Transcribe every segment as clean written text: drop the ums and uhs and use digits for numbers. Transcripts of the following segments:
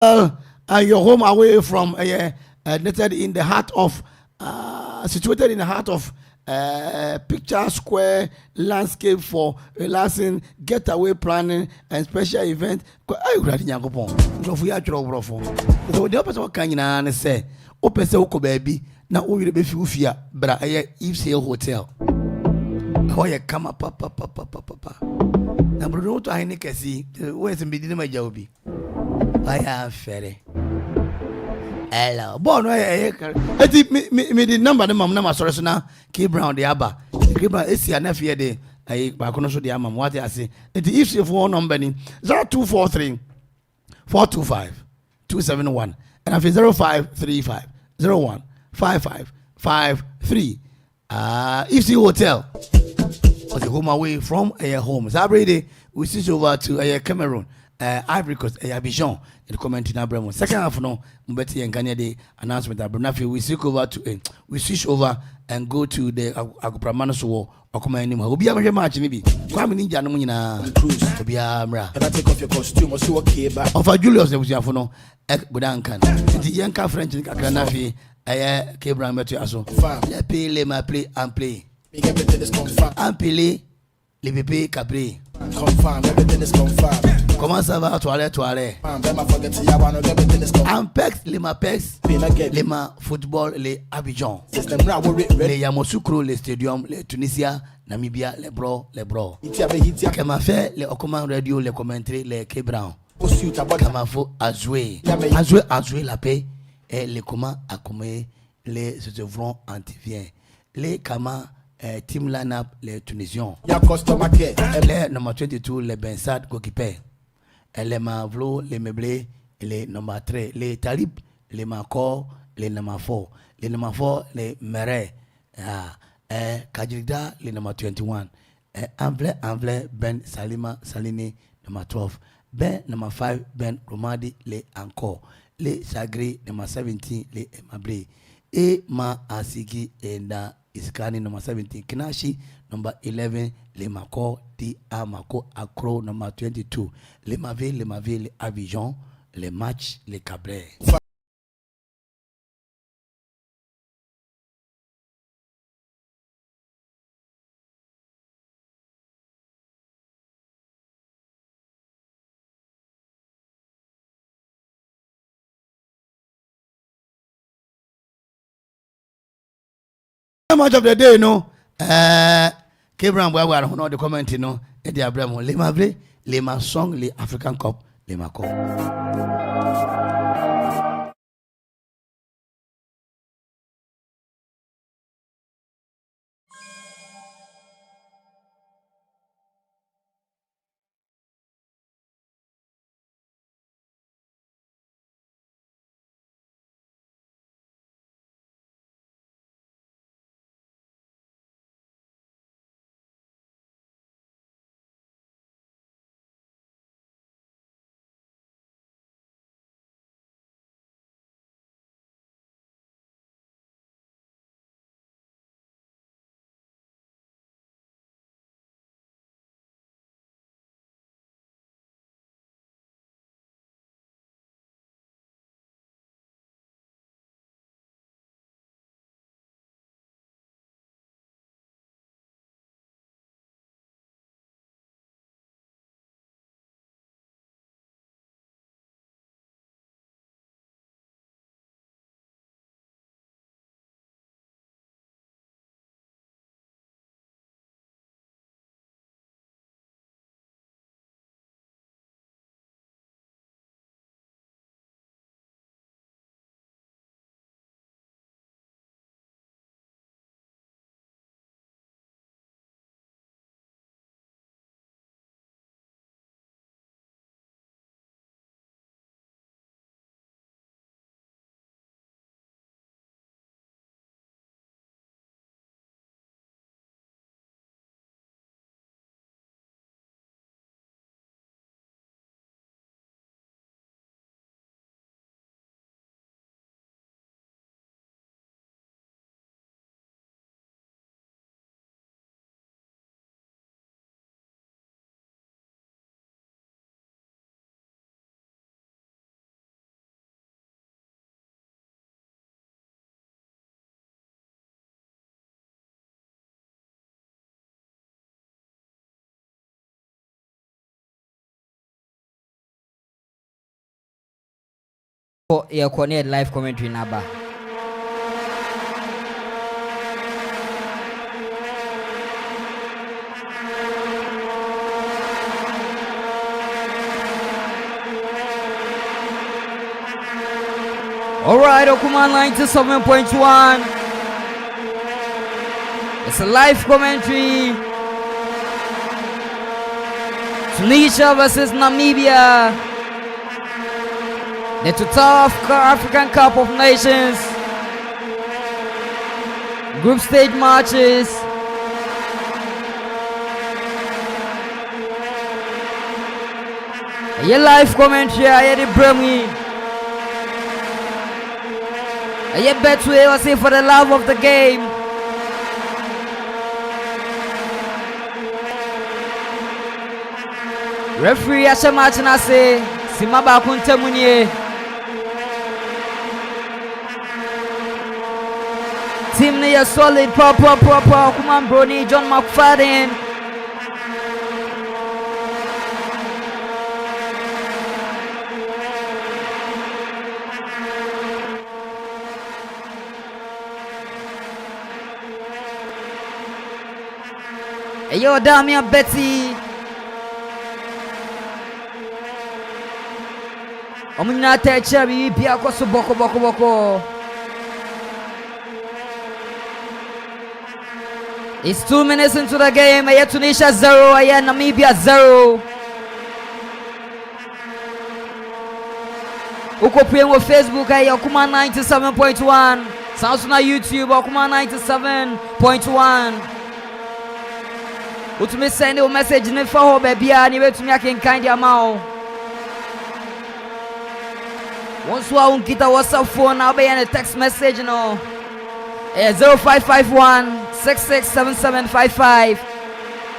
your home away from knitted in the heart of situated in the heart of picture square landscape for relaxing getaway planning and special event. So the person can you say open say oko baby na o yire be fi ufia bra Eve's Hill Hotel. Oh yeah, come up, papa. Na bro to ahine kesi we se mbidi na maja obi. Aya fere. Hello. Bon no eti me the number na mam na masore so na K Brown de aba. K Brown esi anafie de ayi ba kono so de amam what I say. Eti if you phone number ni 0243 425 271 and after 0535 01 55 53. If the hotel was a home away from a home. So every day we switch over to a Cameroon, Ivory Coast, Abidjan. In the comment in Abraham. Second half no, Mbeti and Ghana Day announcement. Abraham, we switch over to we switch over and go to the Akuffo or come anymore. We'll be a match maybe. Kwame Ninja no muna cruise. We'll be a mra. And I take off your costume or so okay. But of a Julius, there was your phone. Budankan. The Yanka French in Kakanafi. K Brown met you also. Le play, le play and play. Everything is confirmed. And play, le bébé Cabri. Confirmed, everything is confirmed. Comment ça va, toilette? Ampex, les Mapex, les ma football, les Abidjan. Les Yamoussoukro, les stadiums, les Tunisia, Namibia, les bros. Comment fait les Okoma radio, les commentaires, les K Brown. Comment faut Azoué la paix. Et les comment accommoder les œuvrons antivien. Les comment team line-up, les Tunisiens. Les numéro 22, les Bensad Gokipe. Les Mavlo, les Meublés, les numéro 3, les Talib, les Makor, les Amanfo. Les Amanfo, les Mere. Kajilda, les numéro 21. Anvle, Ben Salini, numéro 12. Ben numéro 5, Ben Romadi, les encore. Les Sagri, numéro 17, les Mabré. Et Ma Asigi, et na Iskani, numéro 17. Kinashi, numéro 11, les Mako, Di Amako, Akro, numéro 22. Les Mavé, les Abidjan, les Match, les Cabrés. Much of the day, no. K Brown, where we are on the comment, no. Eddie Abraham, les Mavré, les Masong, les African Cup, les Mako. Yeah, connect live commentary naba. All right, Okuma 97.1. It's a live commentary. Tunisia versus Namibia. The 2012 African Cup of Nations group stage matches. Your live commentary, I had it Bremi. I had bet to ever say for the love of the game. Referee Asha Machinase, Simaba Kuntemunye. Team near solid, proper. Come on, Brony, John McFadden. Hey, yo, Damian Betty. Omina techa bi bia koso boko. It's 2 minutes into the game. Aye Tunisia 0, aye Namibia 0. Uko pia Facebook aye Okuma 97.1. Sounds na YouTube Okuma 97.1. Utumi send a message ne fa ho ba bia ni betumi akenkan dia ma o. Once wa unkita WhatsApp phone na be a text message no. 0551 667755.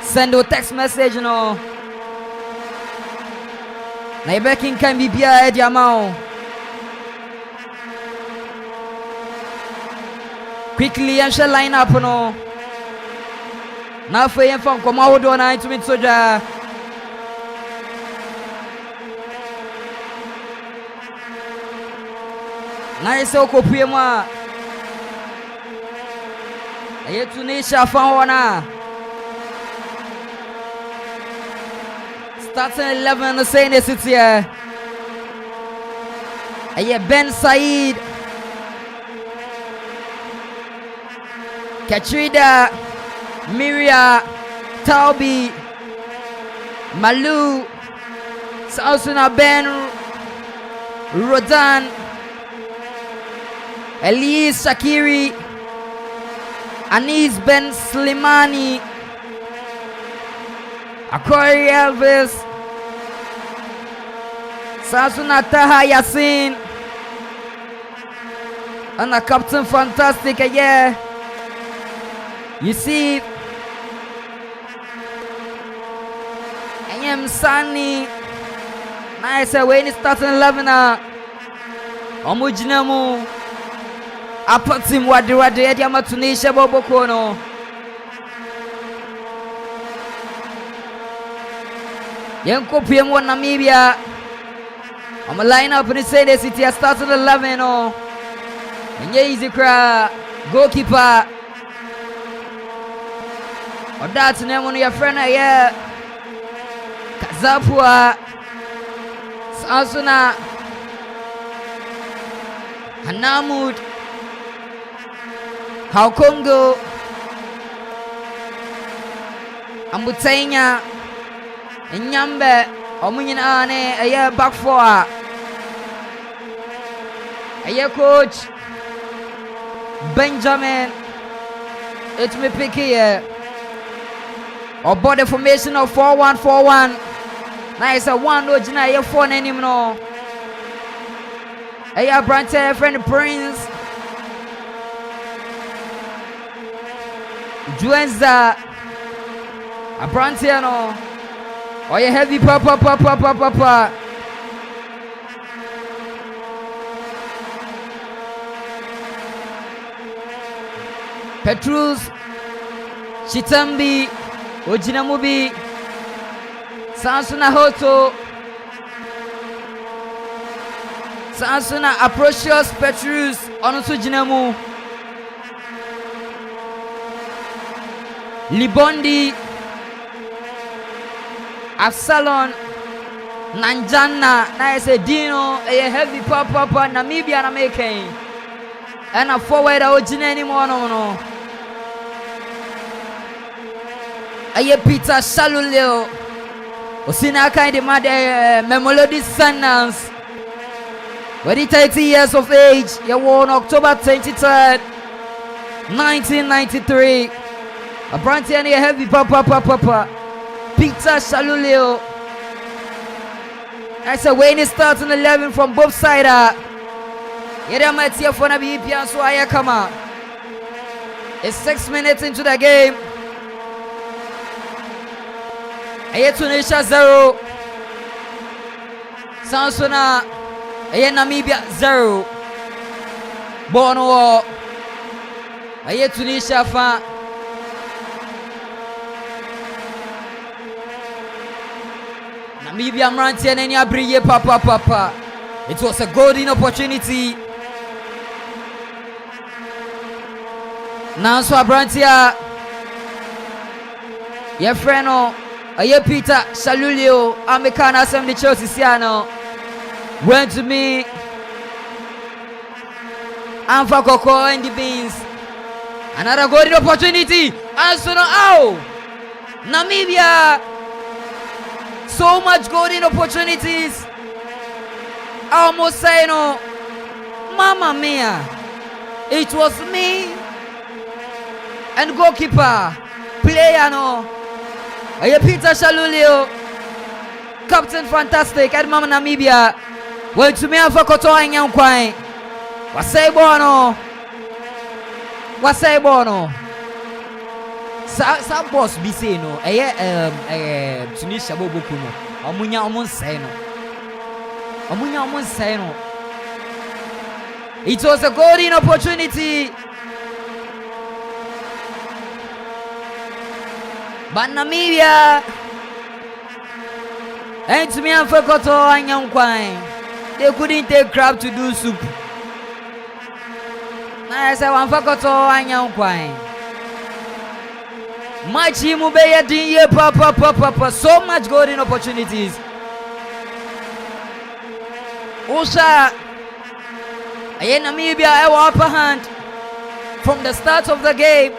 Send a text message no. Na ibekin kan bibia e dia ma o. Quickly and shall line up no. Now for him from Komodo na into mid soja. Nice okopie mwa. Aye Tunisia fan wana. Starting 11 the same city here. Aye Ben Said. Katrida, Miria, Taubi, Malu, Sausuna Ben, Rodan, Elise Shakiri, Anis Ben Slimani, Akori Elvis, Sausuna Taha Yasin, and a Captain Fantastic, yeah. You see, I am Sunny. Nice when it starts in 11. Omujinamu. Apatim wadi Ediama Tunisia Bobokono. Yanko PM1 Namibia. I'm a lineup in the City City. I started 11. And yeah, easy cry. Goalkeeper. Or that's the name of your friend here. Kazapua Sansuna Hanamud Haukongo Ambutenya Nyambe Omunyina ane aye back four. Aye coach Benjamin. It's me pick here. Or body formation of 4-1-4-1. Nice a 1 original here 4 name no. Hey, Brante friend Prince. Juenza. A Brante no. Oh yeah, heavy papa. Petrus Chitambi Ojinamubi Sansuna Hoto Sansuna Aprocious Petrus Onusu Jinemu Libondi Absalon Nanjana na ese Dino heavy papa Namibia na making and a forward ojineni mono Peter Shaluleo Osina kind of Memolodi Sundance. When 30 years of age, he won October 23rd, 1993. A brandy and a heavy papa. Peter Shaluleo. That's a way he starts in 11 from both sides. Yeah, might see for Nabi Pianso Ayakama. It's 6 minutes into the game. Tunisia 0. Sansuna Namibia 0. Bono Tunisia fa. Namibia Mrantian and Yabriye papa. It was a golden opportunity. Now so Abrantia your friend Peter Shalulio Americana Assembly Chelsea Siano went to me Amanfo Coco and the Beans. Another golden opportunity. And so now Namibia, so much golden opportunities. Almost say no, Mamma Mia, it was me and goalkeeper player no. Peter Shalulio, Captain Fantastic at Mama Namibia. Went to me Amanfo Coco and Yankwai. Wasai bono. Sa boss be say no. Tunisia boboku no. Omunya omon say no. It was a golden opportunity. But Namibia and to me Amanfo Coco and Yankwai, they couldn't take crab to do soup. I said Amanfo Coco and Yankwai. Machi Mubeya Dinye papa. So much golden opportunities. Usha Namibia our upper hand from the start of the game.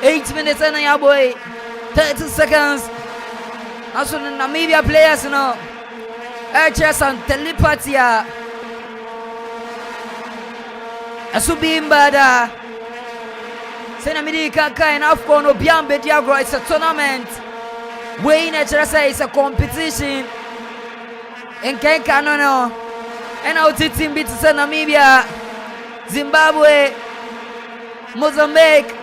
8 minutes and a boy. 30 seconds. As for the Namibia players, you know, HS and telepathy. Asubimbada. Senamidi Kaka and Afcon Obiambe Diagro. It's a tournament. Wayne HS is a competition. In Kenkanono. And out it in beats Namibia, Zimbabwe, Mozambique,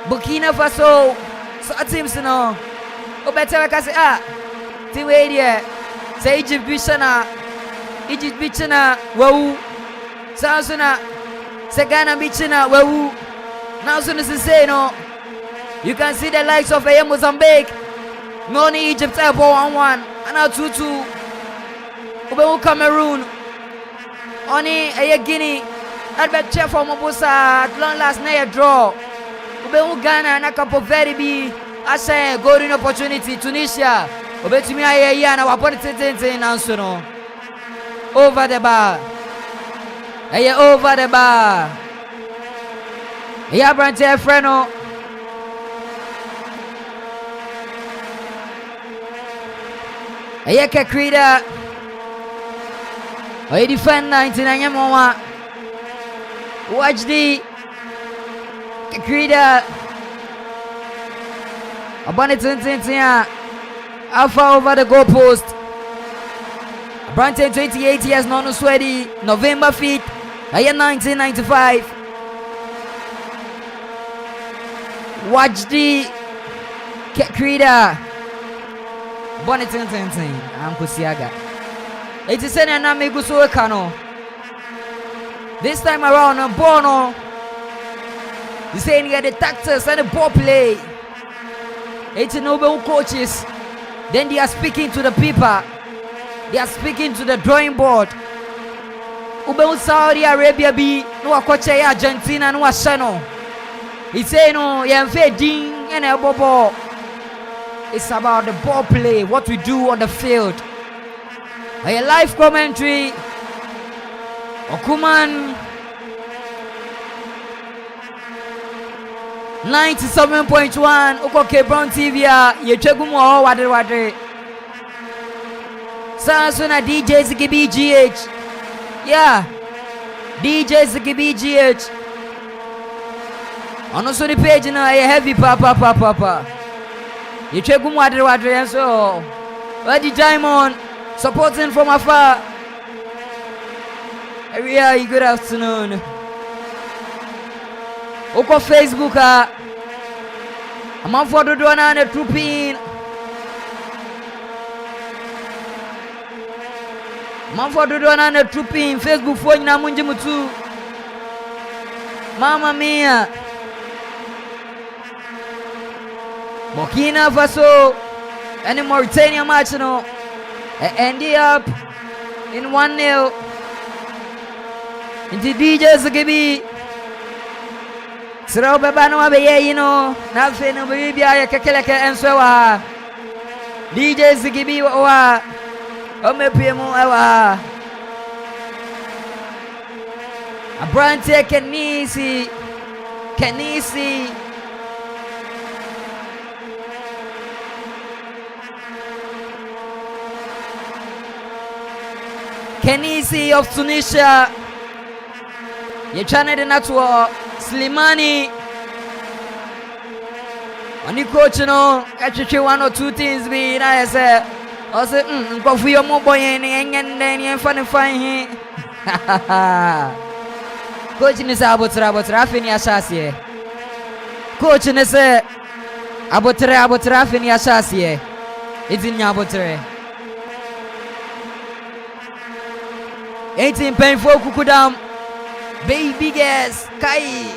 Burkina Faso. So teams no. O better like I say team area. Say Egypt Bichana, Wau, Sansuna, Segana Bichana, Wau. Now soon as say no. You can see the likes of Mozambique, Noni Egypt 1-1, and now 2-2. Ube Cameroon, Oni Guinea, Albert Chef for Mobusa at long last night draw. Ube Ghana and a couple very big. I say golden opportunity. Tunisia, Ube to me and our politics in Ansono. Over the bar. Over the bar. Brante Freno. Krida. I defend 99 Mama. Watch the Krida. Abandoned Alpha over the goalpost. Brante 28 years non sweaty. November 5th. 1995. Watch the Krida. Bonnet I'm Kusiaga. It is an enemy Gusuekano. This time around, Bono. He's saying he had the tactics and the ball play. It's noble coaches. Then they are speaking to the people. They are speaking to the drawing board. Ube Saudi Arabia be no akoche Argentina no ashano. He say no yemfe ding and elbow. It's about the ball play, what we do on the field. A live commentary. Okuman 97.1 Uko Brown TV ye twegumu ho wade. Sansuna DJ Zigibi GH. Yeah. DJ Zigibi GH. On also the page now a heavy papa. Ye twegumu wade and so. Wadi Diamond supporting from afar. Every good afternoon. Uko Facebook Amanfo dodo na ne Twumhene. Amanfo dodo na ne Twumhene Facebook fo nyina munji mutu. Mama mia. Burkina Faso and Mauritania match no. Ended up in 1-0. Into DJ Zigibi. Sira baba no abeye yino na fe no bibia ya kekeleke enso wa DJ Zigibi wa o mepiemu wa Abrante Kenisi of Tunisia. Ye chane de natwo Slimani. Oni coach no etwetwe 1 or 2 things be na say o say nkofu yo mo boye ne engende ne fa ne fan he. Coach ni say abotra afeni asase. Coach ni say abotra afeni asase. Idinya abotre 18 painful kukudam. Baby girls, Kai.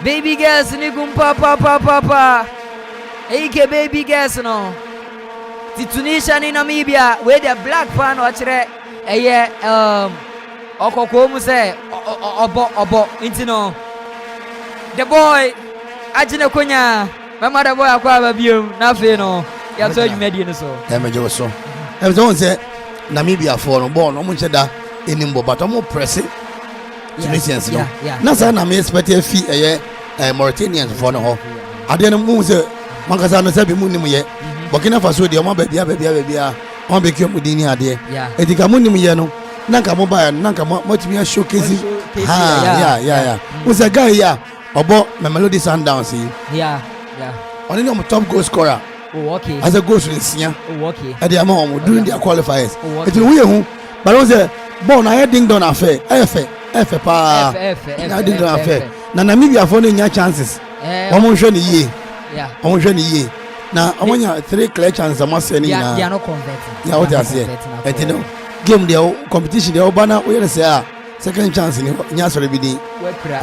Baby girls, nigum papa. Eke baby girls no. The Tunisia in Namibia, where the black fan watchere. Okokomu say obo intino. The boy, Ajina Konya. My mother boy akwa biom na fe no. Ya so you made no so. Emejo so. Everyone say Namibia for no ball no munche da enimbo but omo press Tunisians no. Na say na me expect fee Mauritanians for no ho. Ade no mu say mankasa no say bi mu nim ye. Burkina Faso de omo bia on be kiom dini ade. Etika mu nim ye no. Nanka mo ba nanka mo timi showcase. Yeah. Who's a guy ya obo Mamelodi Sundowns yi. Yeah. Only no top goal scorer. Oh, okay. As a goes to the senior. Oh, okay. At the amount during their qualifiers. It's a weird but I was a born I ding don affair. F pa. I ding don affair. Na Namibia for your chances. Almost any year. Yeah. Almost any year. Now I want you 3 clear chances. I must say, they are not converting. Yeah, what I say. And you know, game the competition the Obana we say second chance in Nyasore bidi.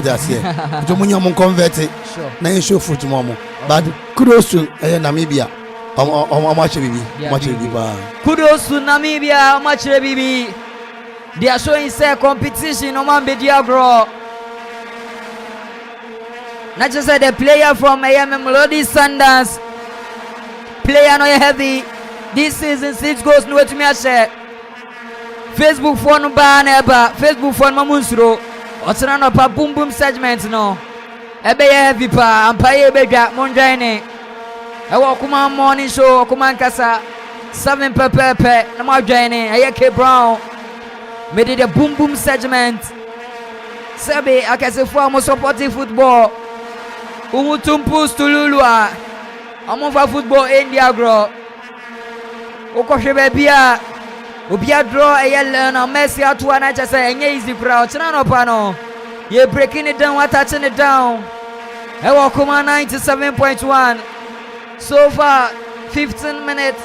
That's it. To munyo convert it. Sure. Na you show foot momo. But kudos to Namibia. Kudos to Namibia, much baby. They are showing say competition no man be diagro. Not just the player from Mamelodi Sundowns. Player no heavy. This season 6 goals no to me a share. Facebook phone ba neba. Facebook phone mamunsro. Otsana no pa boom segment no. Ebe heavy pa ampaye bedwa monjane. Ewa kuma morning show kuma nkasa 7 pepepe na ma joining K Brown made the boom segment. Sabe akase for mo supporting football. Umutumpu stululua. Amonfa football India grow. Okohwebe bia obia draw na Messi atwa na chese enye easy crowd china no pa no. Ye breaking it down, what touching it down. Ewa kuma 97.1. So far 15 minutes.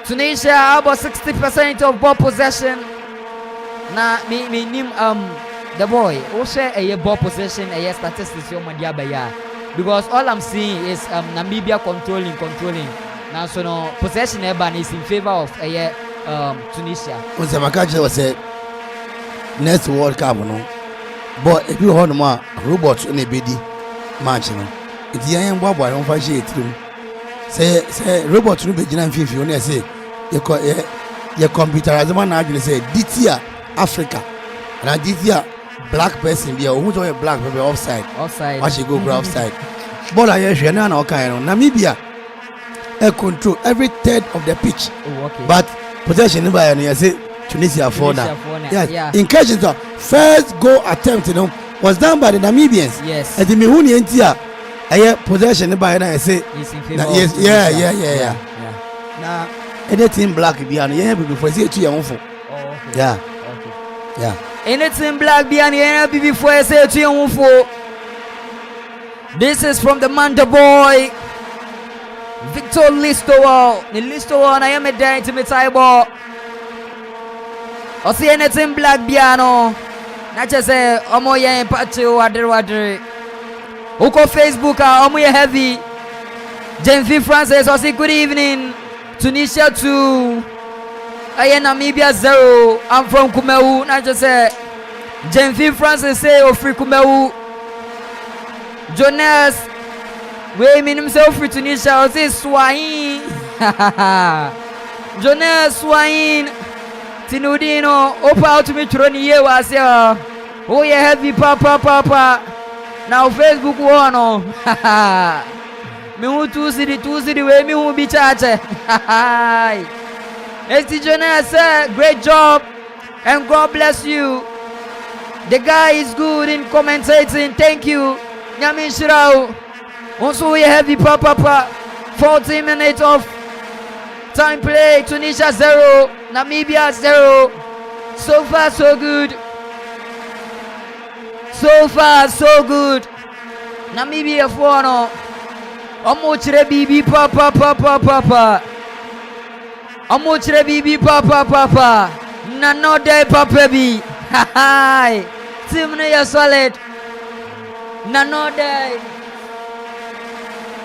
Tunisia about 60% of ball possession. Na me nim the boy. O share a ball possession a statistics yo madia baya. because all I'm seeing is Namibia controlling. Now so no possession Eban is in favor of Tunisia. Once Makacha was said next World Cup, no. But if you hold more robots in a biddy mansion, it's the young boy on 5 room. Say robots will be Jinan Fifi when I say your computer as a man actually say this year Africa and this year black person be who's a black people offside. Why she go offside? But I hear none of kind Namibia control every third of the pitch. Oh, okay. But possession by and say Tunisia for now. Yes. Yeah. In case the first goal attempt was done by the Namibians. Yes. And the Mihuni Intia possession by and I say yes, yeah. Now anything black behind before say to your own. Oh, okay. Yeah. Okay. Yeah. Anything black behind before I say to your own. This is from the Manda boy Victor Listowa. The Listowa I am a day to me table. Or see anything black piano. Not just say Omoya and Pacho Wadre. Uko Facebook Omoya heavy. Jenvi Francis or say good evening. Tunisia 2. Namibia 0. I'm from Kumeu. Not just say Jenvi Francis say oh free Kumeu. Jonas we mean himself free Tunisia or say Swine. Jonas Swine. Tinudino, opa out to me troni ye was ya. Oh yeah, heavy papa. Now Facebook one me who 2 city way me who be charged. ST Jonas, great job and God bless you. The guy is good in commentating. Thank you. Nyamin Shirao. Also we heavy papa. 14 minutes of time play. Tunisia 0. Namibia 0. So far so good. Namibia 4 no. Omochire bibi papa. Omochire bibi papa. Nanode papa bi. Hi. Team no solid.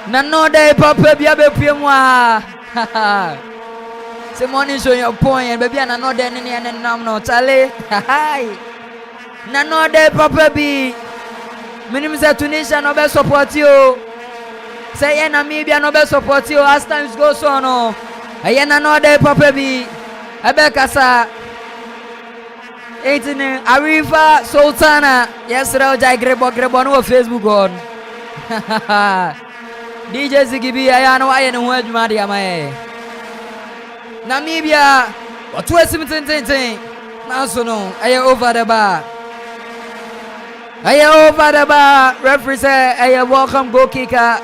Nanode papa bi abepie mu a. Say morning show your point and baby and another and no Charlie. Hi. Nanode papa bi. Minimum say Tunisia no be support you. Say Namibia no be support you as times goes on. No. Nanode papa bi. Abekasa. 18 Arifa Sultana. Yes, Rauja Grebo no Facebook on. DJ Zigibi ayano ayeno adwuma de amaye. Namibia, what was it? Now, so no, I am over the bar. Referee say, I am welcome goal kicker.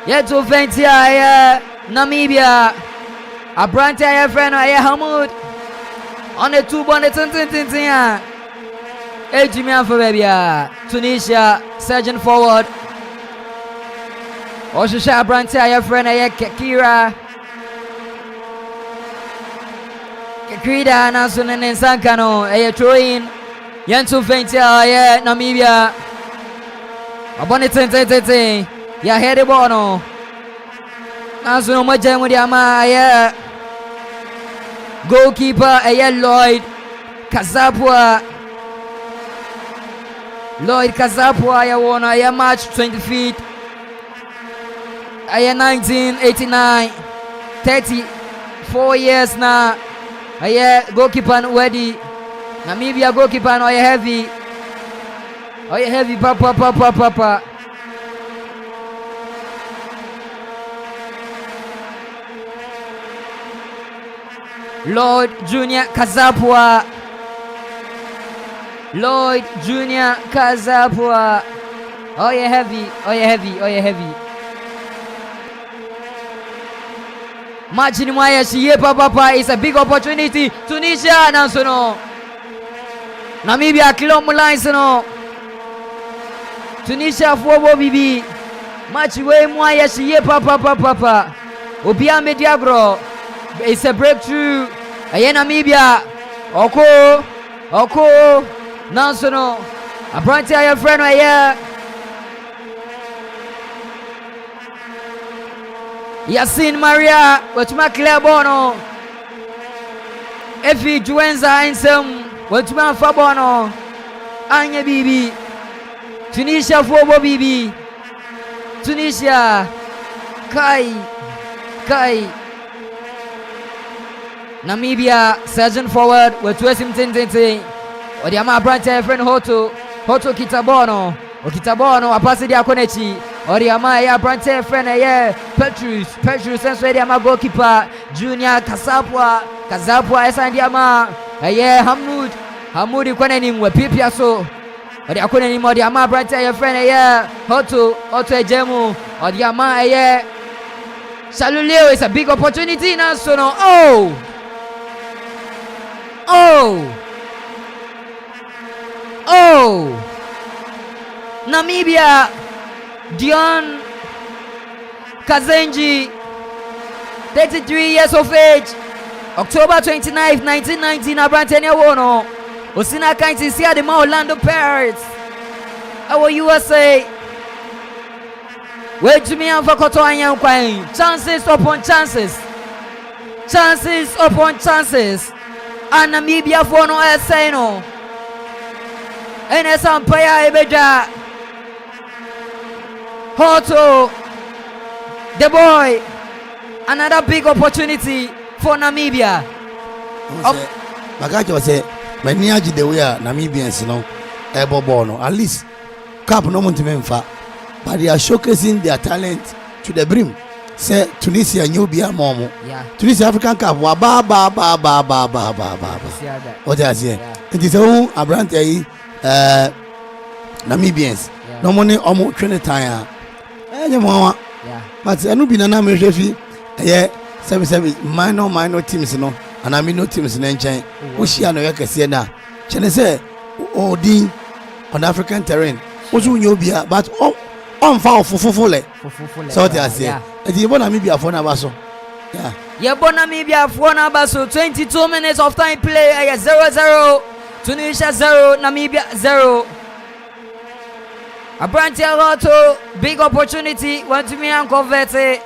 Yet to Ventia, Namibia. A brand I friend, I am Hamud. On the 2 bonnet, Jimmy for baby. Tunisia, surgeon forward. Oshisha brand I friend, I Kira. Krida na sunene sankano troin yantu ventia Namibia abone tente ya head bono na suno majemu di ama goalkeeper Lloyd Kazapua ya wona match 20 feet 1989 34 years na goalkeeper ready. Namibia goalkeeper no heavy. Papa. Lloyd Junior Kazapua. Heavy. Match in Maya Papa is a big opportunity. Tunisia Nansono. Namibia Kilomulaisono. Tunisia for Bibi. Match way Maya Papa. Obia Mediagro. It's a breakthrough. Namibia. Oko. Nansono. A branch friend Yasin Maria wetuma clear bono Efi Juenza ensem wetuma fa bono anye bibi Tunisia fobo bibi Tunisia kai Namibia surging forward with Wesim Tintinte Odiama Brante friend Hoto Kitabono apasi dia konechi Odiama ya Brante friend Petrus senso Odiama goalkeeper Junior Kazapwa esa Odiama Hamudi kwenye nimwe pipia so Odiakone ni Odiama Brante ya friend Hoto ejemu Odiama Saluleo is a big opportunity now so no Namibia Dion Kazenji 33 years of age October 29th 1919 Abrantenia Wono Osina Kainti Sia the Orlando Pirates our USA wait to me and for Kotoanya Kwai chances upon chances and Namibia for no Eseno and as Empire Ebeja Hoto the boy another big opportunity for Namibia. Magajo say my niaji the way Namibians no ebobono at least cap no montimemfa but they are showcasing their talent to the brim. Say Tunisia Namibia momo. Yeah. Tunisia African Cup wa ba. What I say? It is all abrant Namibians. No money almost 20 time. Yeah. But I no be na me refi. Yeah, 7 minor teams no. And I mean no teams in Nchen. Ushia no yakase na. Chene say Odin on African terrain. Ozu Namibia but on foul fufule. So what I say? And you want Namibia for Nabaso. Yeah. You want Namibia for Nabaso. 22 minutes of time play. 0-0. Tunisia 0. Namibia 0. Abrantia Lotto. Big opportunity. Want to me and convert it.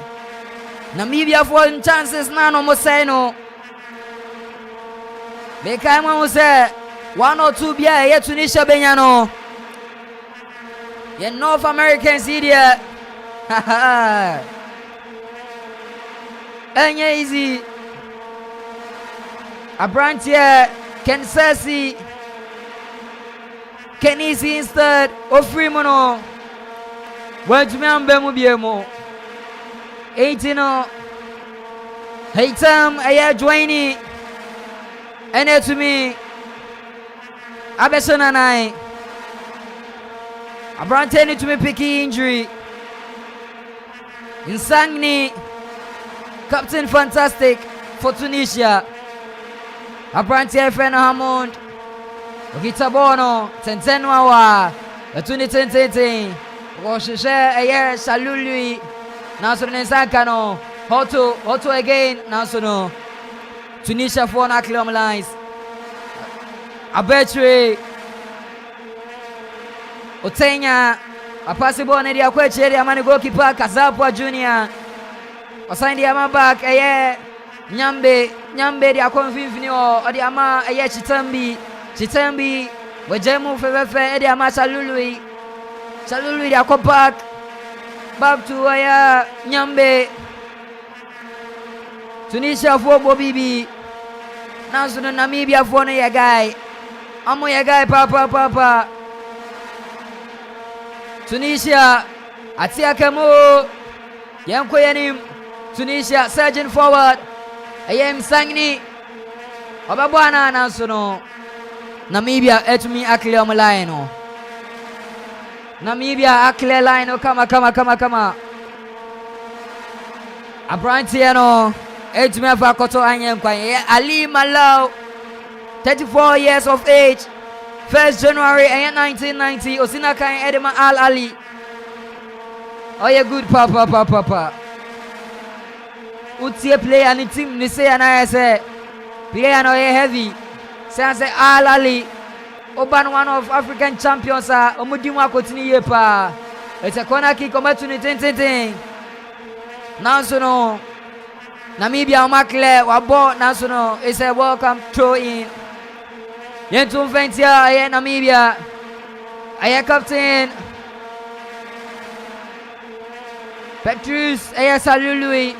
Namibia for chances. Nano Moseno. Bekaima say 1 or 2 bia. Tunisia Benyano. You North Americans here. Ain't easy. Abrantia Kensasi Kenisi instead of Freemono. Went to me and Bemubiemo 18 Haytam Aya Dwayne and it to me Abeson and I Abrante need to me picky injury. Insangni Captain Fantastic for Tunisia. Abrante Friend Hammond Okitabono Tentenwawa 2010 Washeshe Ayer Salului Naso Nensakano Hoto again Naso Tunisia for Nakilom lines Abetre Otenya apasibo ne dia kwecheri amani goalkeeper Kazapwa Junior Osandi ama back Nyambe dia konfinfini odi ama Chitambi wejemu fefe edi ama Salului dia ko back to Nyambe Tunisia for Bobibi Naso Namibia for no ya guy amo ya guy papa Tunisia Atiakamo Yankoyanim Tunisia surging forward Ayem Sangni Obabwana Nansono Namibia etumi akile omlaino Namibia akile line kama Abrantiano etumi afakoto anyem kwa Ali Malau 34 years of age 1st January 1990 Osina Kain Edema Al Ali. Oh yeah, good papa. Utie play and team ni say and I say player no heavy. Say Al Ali. Oban one of African champions Omudimu akotini yepa. It's a corner kick opportunity. National Namibia Makle Wabo National is a welcome throw in. Twumhene here, Namibia. I captain Petrus Salului.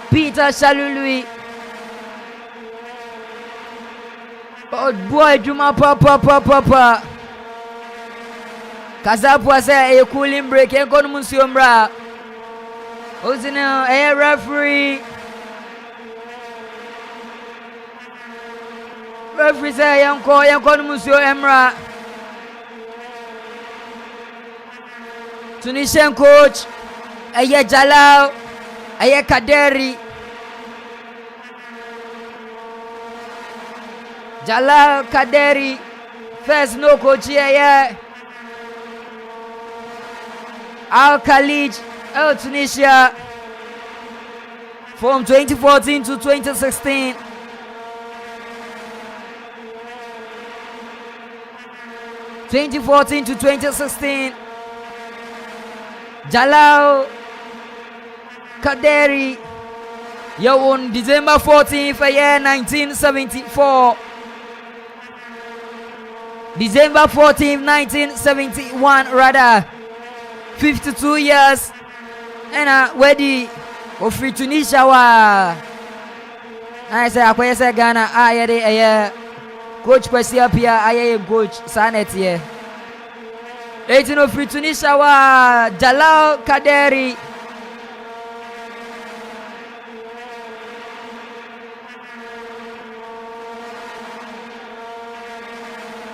Peter Salului. Oh boy, Juma papa. Kazapwa say a cooling break. Enkon Musiombra. Ozina a referee. Referee say Enkon Musio Emra. Tunisian coach. Aye Jalal. Aye Kaderi. Jalal Kaderi. First no coach here. Al Khalid, Tunisia, from 2014 to 2016. Jalal Kaderi, you on December 14th for year 1974. December 14th, 1971 rather. 52 years and wedi ofri Tunisia wa I say akwese Ghana ayede coach kwesi apia aye coach sanet here 18 ofri Tunisia wa Jalal Kaderi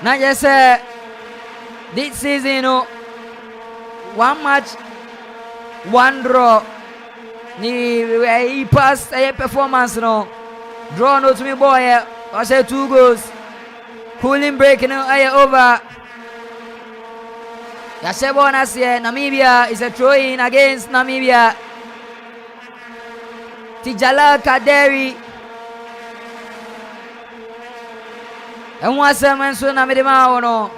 na just this season one match, one draw. He passed a performance no. Draw no to me boy. I say 2 goals. Cooling break no over. Yashebona here. Namibia is a throw in against Namibia. Jalal Kaderi. And one seven so Namibia no.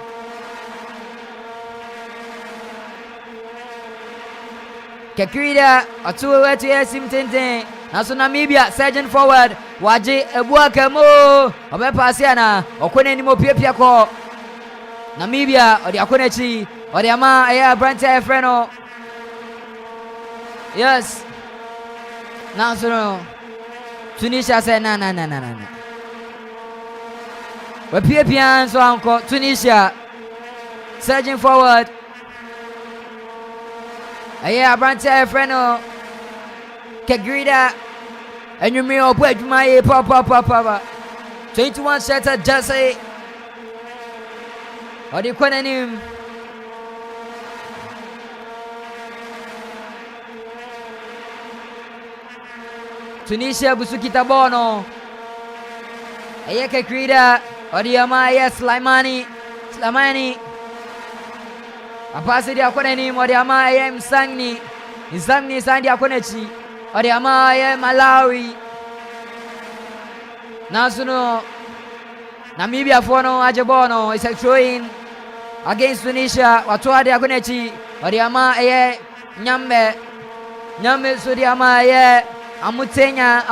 Kekrida atu wetu yesim tenten naso Namibia surging forward waje ebuaka mo obepase ana okone ni mo piapia ko Namibia odi akone chi odi ama aya branta freno yes naso no Tunisia say na we piapia so anko Tunisia surging forward. Aya Branta Freno Kegrida and you may open my papa 21 setter Jesse or the Quanenim Tunisia Busukita Bono Aya Kegrida or the Amaya Slimani Apasi dia kone ni modi ama ye Msangni sandi akone chi odi ama ye Malawi nasuno Namibia fono ajebono is a throwing against Tunisia watu adi akone chi odi ama ye Nyambe so di ama ye Amutenya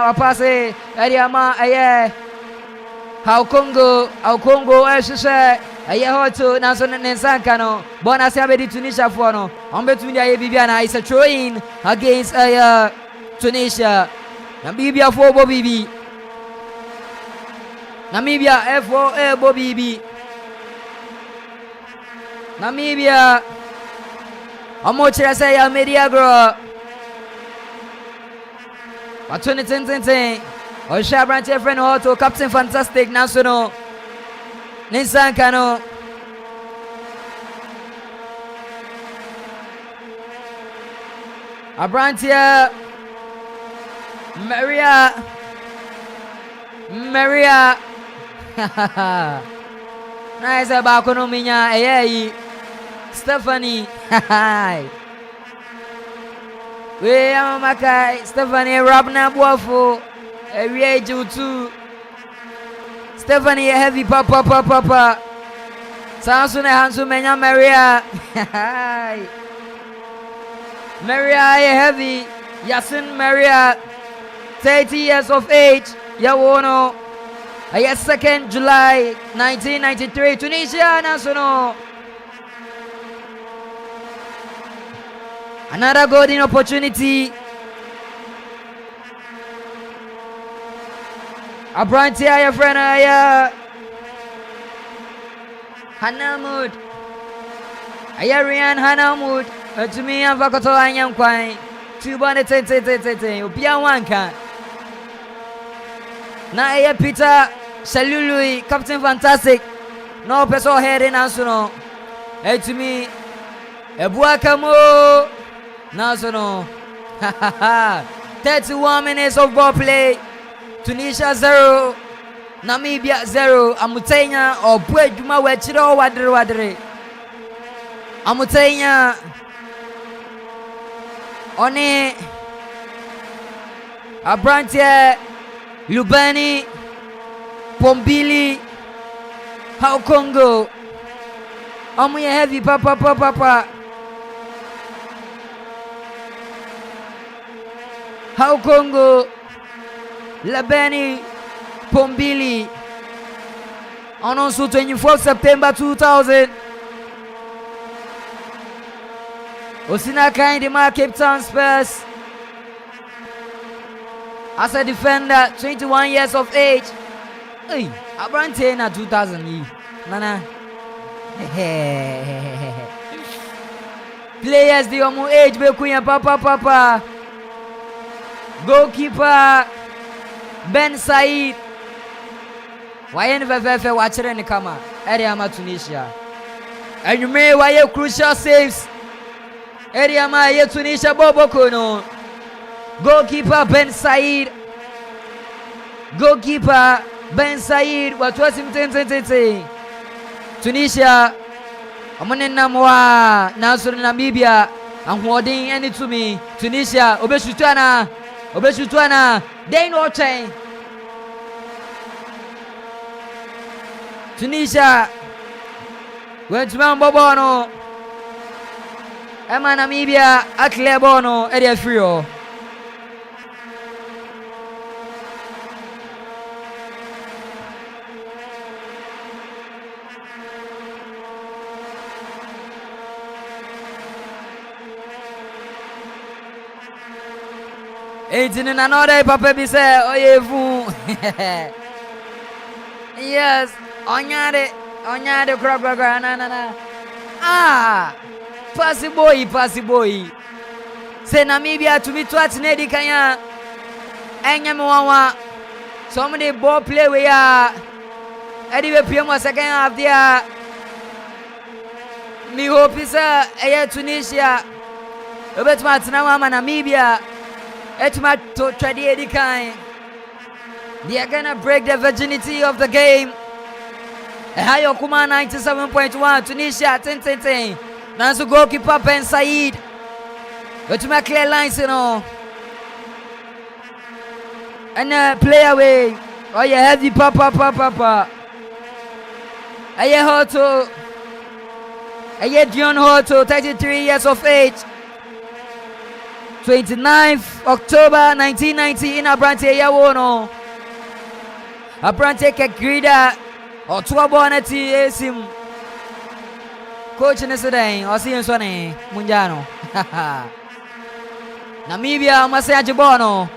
wapase odi ama ye au Congo esese aye hoto naso nensanka no bona se abedi Tunisia for no ombetumi aye bibiana is a throw in against Tunisia. Namibia for Bobibi Namibia for Bobibi Namibia omochira say ya media girl watuni ten Osha Brante friend auto captain fantastic national Ninsanka no Abrantia Maria nice about Konominya Stephanie we am Makai Stephanie Rabna Boafo we age too Stephanie heavy papa Samson Hansu Menya Maria Maria heavy. Yasin Maria, 30 years of age. Yawono. 2nd July 1993. Tunisia national. Another golden opportunity. Abranti aya friend aya. Hanamud. Aya Rian Hanamud. To me and Vakoto Anyam Kwai. 2 Opia Wanka. Na aya Peter Shalului, Captain Fantastic. No person head in National. To me. Ebuakamo. National. 31 minutes of ball play. Tunisia 0. Namibia 0. Amutenya or Buejuma Wechiro Wadre. Amutenya One Abrantie Lubani Pombili How Congo Amuye heavy papa How Congo Labani Pombili on also 24 September 2000 Osina Kaindima Cape Town Spurs as a defender 21 years of age. Hey, Abrante na 2000 Nana players the omu age bekuya papa goalkeeper Ben Said Wayen Vevefe watchere ni kama area ma Tunisia and you may waye crucial saves area ma ye Tunisia bobo kono goalkeeper Ben Said watu wasimtente Tunisia amone namwa nasuru Namibia ahoden eni tumi Tunisia obeshutuana they no chain Tunisia went to Bobono Ema Namibia akle bono area frio 18 in another papa be say oyefu yes onyade gra na pass boy say Namibia to be twat nedi kanya enya me wanwa some the ball play we are anyway PM second half there me hope is Tunisia obetuma tena wa Namibia etuma to trade edi kan they are gonna break the virginity of the game. Hayo kuma 97.1 Tunisia 10. Nansu goalkeeper Ben Said. Etuma clear lines you know. And play away. Oh yeah, heavy papa. Aye Hoto. Aye Dion Hoto, 33 years of age. 29th October 1990 in Abrante Yawono. Abrante Kegrida or Tuabonati Esim. Coach in the or see Sonny Munjano. Namibia Masaya Jibono.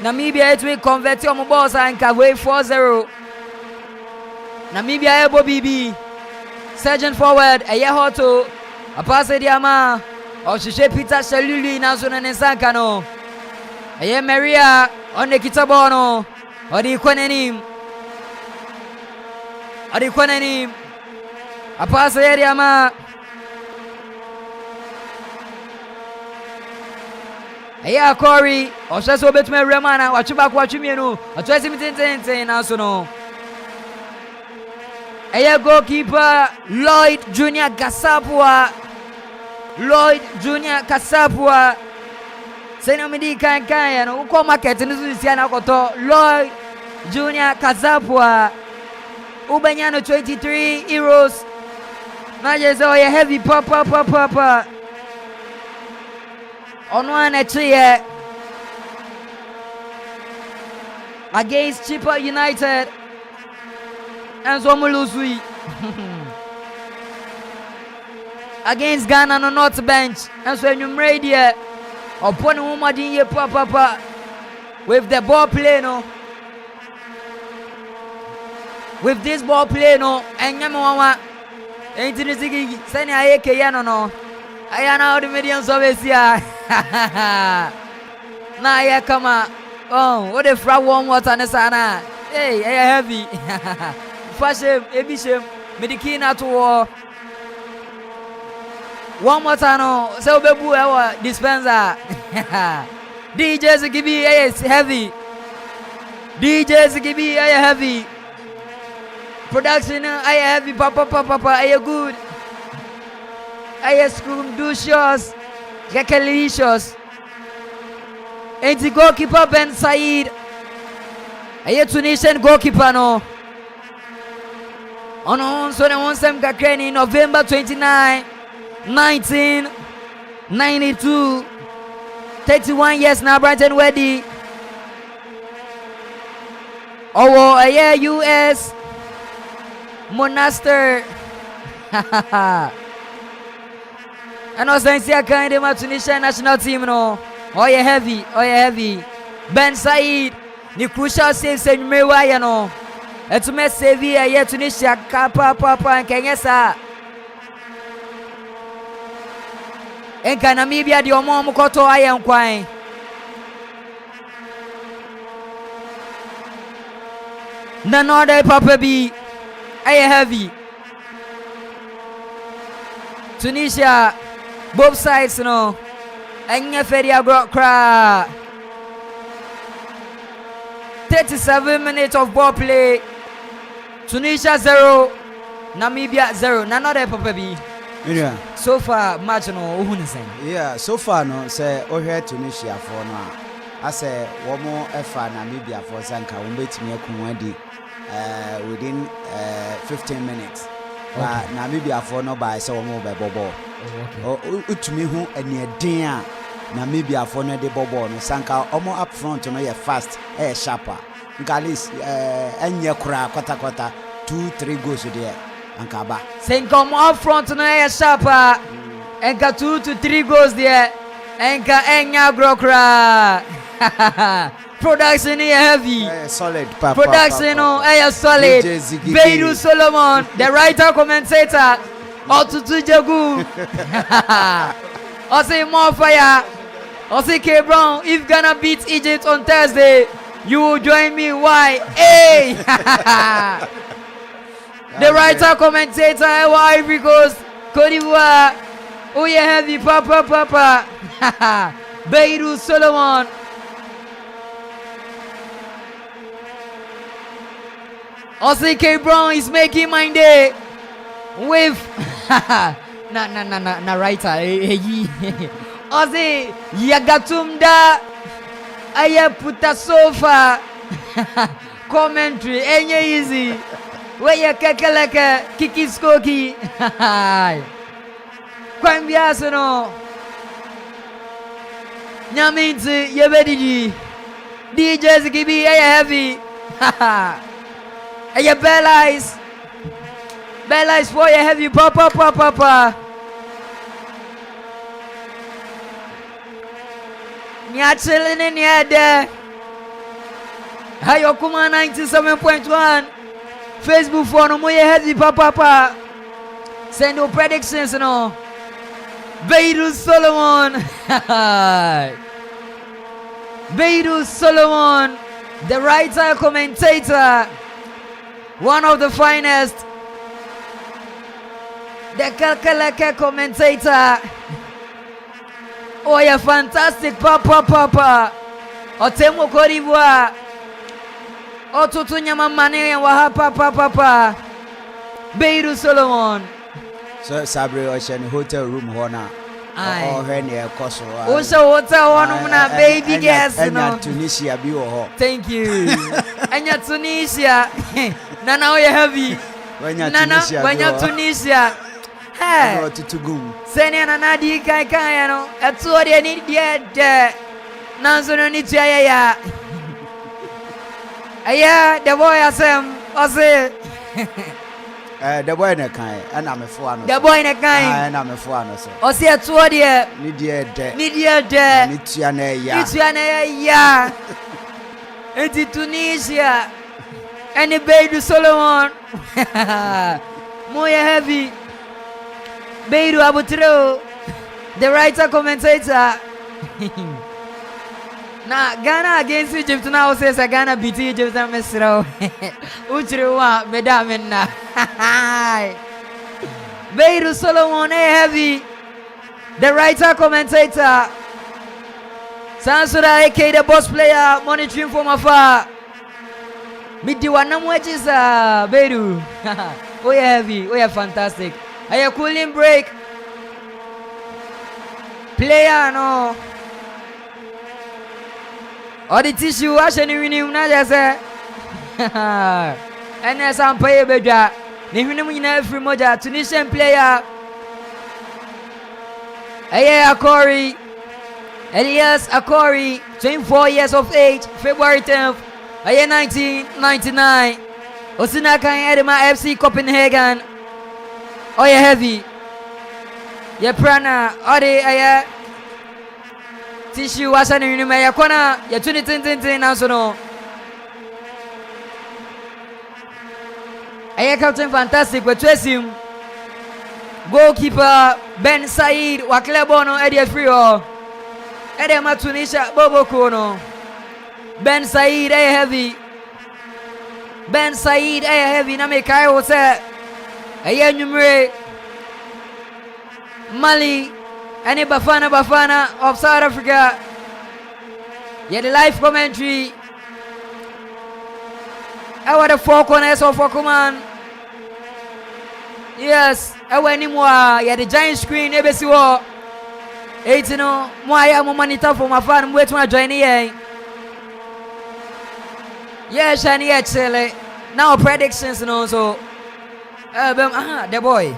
Namibia it will convert your boss and Kaway 4-0. Namibia Ebo BB. Surgeon forward Ayahoto. A pass Diama. Or Shishe Peter Shaluli Nazuna Nesankano. Aye Maria on the Kitabono. Or the Quanenim. A pass Diama. Aya Corey, or Shaso Betman Ramana, or Chubak Wachimino, or 2010 Nasono. Aya goalkeeper Lloyd Junior Kasapua. Senomidi Kankaya, no Uko Market in Louisiana Koto. Lloyd Junior Kasapua. Ubanyano 23 euros. Najezo heavy papa. On one here against Chippa United. And so lose against Ghana on the North Bench. And so you made here upon a woman in your papa with the ball play no. With this ball play no and Yamawa ain't in the city sending a Kayano no. I am now the mediums of Asia. Now I come out. Oh, what if I warm water and sana? Hey, I heavy. Fashion, Ebisham, Medicina to war. One more time, so Bebu, our dispenser. DJs give me a heavy. DJs give me a heavy. Production, I heavy, papa, I good. I scream, do shows, Gakalicious. And the goalkeeper Ben Said. A Tunisian goalkeeper no. On so they want some Gakreni November 29, 1992. 31 years now, Brighton Weddy. Oh, a year US Monaster. And also in the kind of Tunisian national team no. Oh yeah heavy. Ben Said, the crucial saves in Mewaya no. And to make Sevilla yet Tunisia papa and Kenyasa. And Namibia the Omo Mukoto I am quine. None other papa be I heavy. Tunisia both sides no. Enya Feria Cra 37 minutes of ball play. Tunisia 0, Namibia 0. None of Papa B. Yeah. So far, match no Uhunisen. Yeah, so far no say Ohe Tunisia for no. I say one more effort Namibia for Zanka Umbetimi Kumwadi within 15 minutes. But Namibia for no by so more by Bobo. Utumi hu ene den Namibia for no de bobo no sanka omo up front no ye fast sharper ngalis enye kura kwata 2-3 goals there ankaba sanka omo up front no ye sharper enka 2 to 3 goals there enka enya grokra production is heavy solid papa production is solid Beiru Solomon the writer commentator Otutu Jagu. I say more fire. I say K Brown. If Ghana beats Egypt on Thursday, you will join me. Why? Hey! The writer commentator Ivory Coast, Côte d'Ivoire. Oh yeah, heavy papa. Beiru Solomon. I say K Brown is making my day. With na writer Ozi Yagatumda Aya puta sofa commentary enye easy Weye kekeleke kikiskoki Kwambia sono Nyaminti yebediji DJs gibi aya heavy Aya Bella is for you heavy papa. Nya chilling in here. Hayo kuma 97.1. Facebook for no more heavy papa. Send your predictions no. Beiru Solomon. Beiru Solomon, the writer commentator, one of the finest. The Kalkalaka commentator. Oh, yeah, fantastic, papa. Otemo Côte d'Ivoire. Otutu Nyamamane Waha papa. Beiru Solomon. So Sabri Ocean hotel room hona. Oh, Henry Koso. Also hotel one baby guest. Tunisia be ho. Thank you. Anya Tunisia. Nana we heavy. When you're Tunisia. Hey, to go. Senior Nadi Kaikano, at so they need yet. Nanso no need to ya. Aya, the boy asem, ose. The boy na kai, and I'm a foano. The boy na kai, and I'm a foano. Ose at so they need ye de. Nitiane ya. Enti Tunisia. And the baby Solomon. Moya heavy. Beiru Abutro. The writer commentator. Now Ghana against Egypt now says Ghana beat Egypt and Mesro. Uchrewa, Madame na. Beiru Solomon heavy. The writer commentator. Sansura AK the boss player monitoring from afar. Midi wanamwachis Beiru. Oh yeah heavy, oh yeah fantastic. A cooling break. Player no. Or the tissue actually winning na just and as I'm pay beja. Ni winning every moja Tunisian player. Aya Akori. Elias Akori, 24 years of age, February 10th, 1999. Osinaka Edema FC Copenhagen. Oya heavy. Ya prana, ode aya. Tissue wasani unima ya kona, ya tuni tintin na sono. Aya captain fantastic with Twesim. Goalkeeper Ben Said wa Klebono Eddie Frio. Edema Tunisia Bobo Kono. Ben Said heavy. Ben Said heavy na me kai wo se. Aya numere Mali and Bafana of South Africa. Yeah, the live commentary. I the four corners of Okuman. Yes, I went in more. Yeah, the giant screen. Ebesiwo. 18 no. Moya mo monitor for my fan. Wait to join here. Yeah, Shani actually. Now predictions no so. The boy.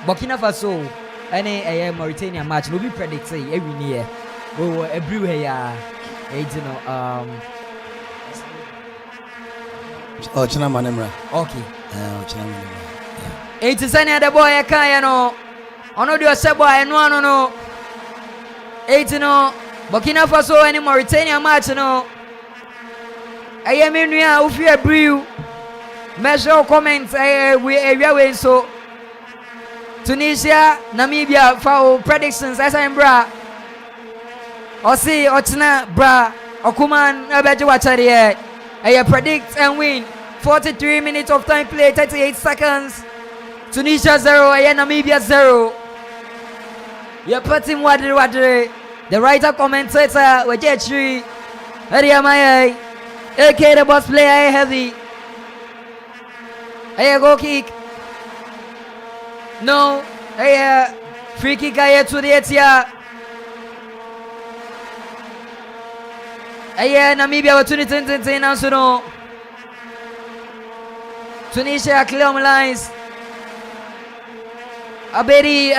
Burkina Faso. Any Mauritania match. No be predict say every year. Oh, everywhere yeah. 18 no. Oh, China Manemra. Okay. China Manemra. Yeah. 18 sani the boy ya no. Ono do sebo no. 18 no. Burkina Faso any Mauritania match no. Menu ya ufi brew. Measure comments we so Tunisia, Namibia for predictions as I'm bra. Osi Ochina bra Okuman Abeju Wachari. I predict and win 43 minutes of time play, 38 seconds. Tunisia 0, Namibia 0. You're putting Wadri. The writer commentator Wajetri. Ariamaya. AK the boss player heavy. I go kick. No. Free kick to the Etia. Namibia wa 2010 now so no. Tunisia clear on lines. Abedi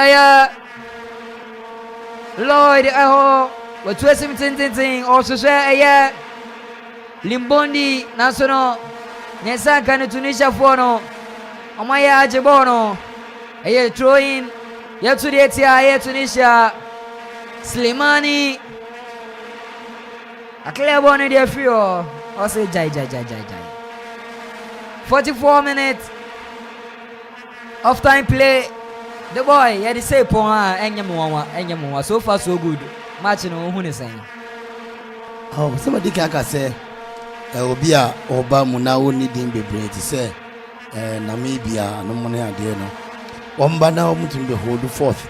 Lloyd wa 2010 also say Limbondi national Nesa kan Tunisia for no. Omaya Ajebono. Throw in. To the Etia Tunisia. Slimani. A clear one in the free or say jai. 44 minutes of time play. The boy, yeah, the say Ponga and so far so good. Match no who is saying. Oh, somebody can say Obia Oba Munao needing be brave to say Namibia no money idea no. One now mutum be hold forth.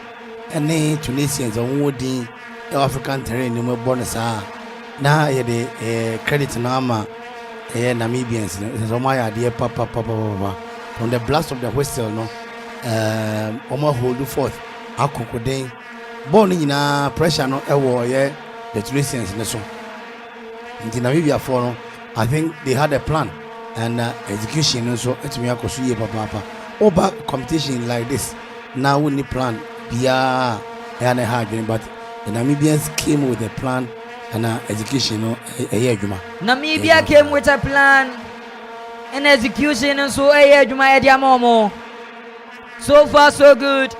And then Tunisians on wooding African terrain no more bonus na the credit na ama Namibians so my idea papa from the blast of the whistle no omo hold forth Akuffo den ball nyina pressure no ewo the Tunisians ne so in Namibia for no I think they had a plan and execution so etumi akoso ye papa over competition like this. Now we need plan. Yeah, and a hard but the Namibians came with a plan and execution. Namibia came with a plan and execution, and so so far so good.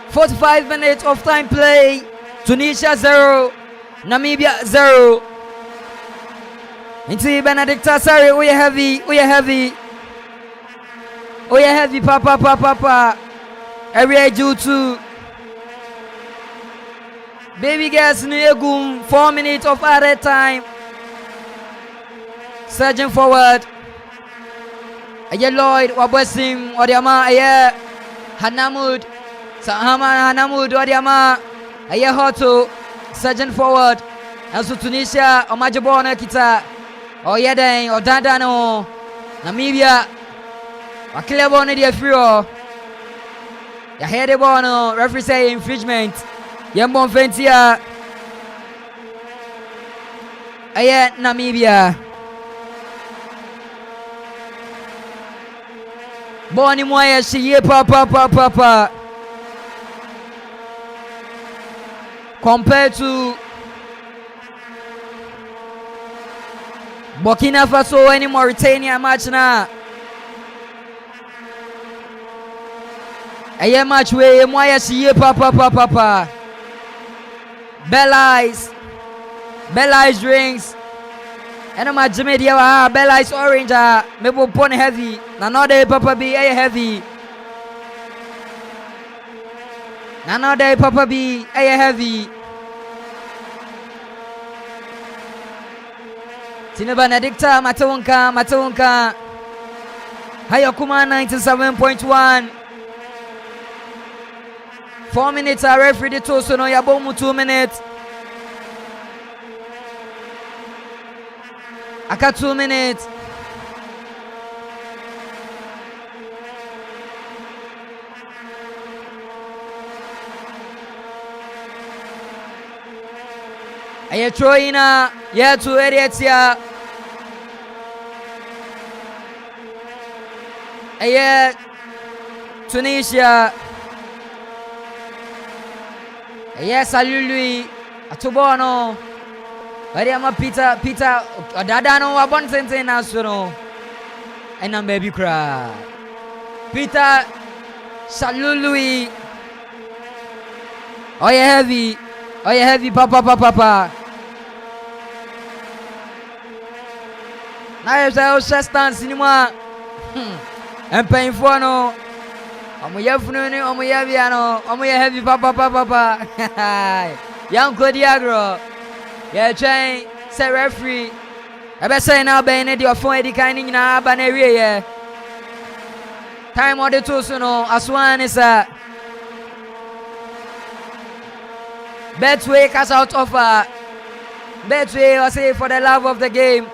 45 minutes of time play. Tunisia 0, Namibia 0. Into Benedicta, sorry, we are heavy, papa. Area due to baby girls Negum, 4 minutes of added time. Surging forward. Aye Lloyd, Wabosim, Odiama, Aye Hanamud, Sahama Hanamud, Odiama, Aye Hoto, surging forward. Also Tunisia, Omajabona Kita, Oyeden, Odandano, Namibia, Wakilabone de Frio. Ya head the ball, no referee say infringement. Yambon Fentia. Aye Namibia. Boni Moya Shiye papa. Compared to Burkina Faso and Mauritania match now. Aye match way Moya Shiye papa. Bell Eyes drinks. And my Jimmy Dia Bell Eyes orange maybe pon heavy. Nanode papa be a heavy. Nanode papa be a heavy. Tina Benedicta Matawonka. Hayakuma 97.1. 4 minutes are referee the toast no yabomu 2 minutes. Aka 2 minutes. Aye Troina, yeah to Erietia. Aye Tunisia. Yes, Alului, Atubono, Barima Peter, Dadano, Abonsente Nasono, and I'm baby cry. Peter, Salului, oh yeah heavy, papa. Now if I was just dancing cinema, and paying for no. Omo heavy papa. Young Codiagro. Yeah, train, say referee. I better say now, Bene, your phone, the kind in our banner. Time on the toast, as one is a Betway cash out offer. Betway, I say for the love of the game.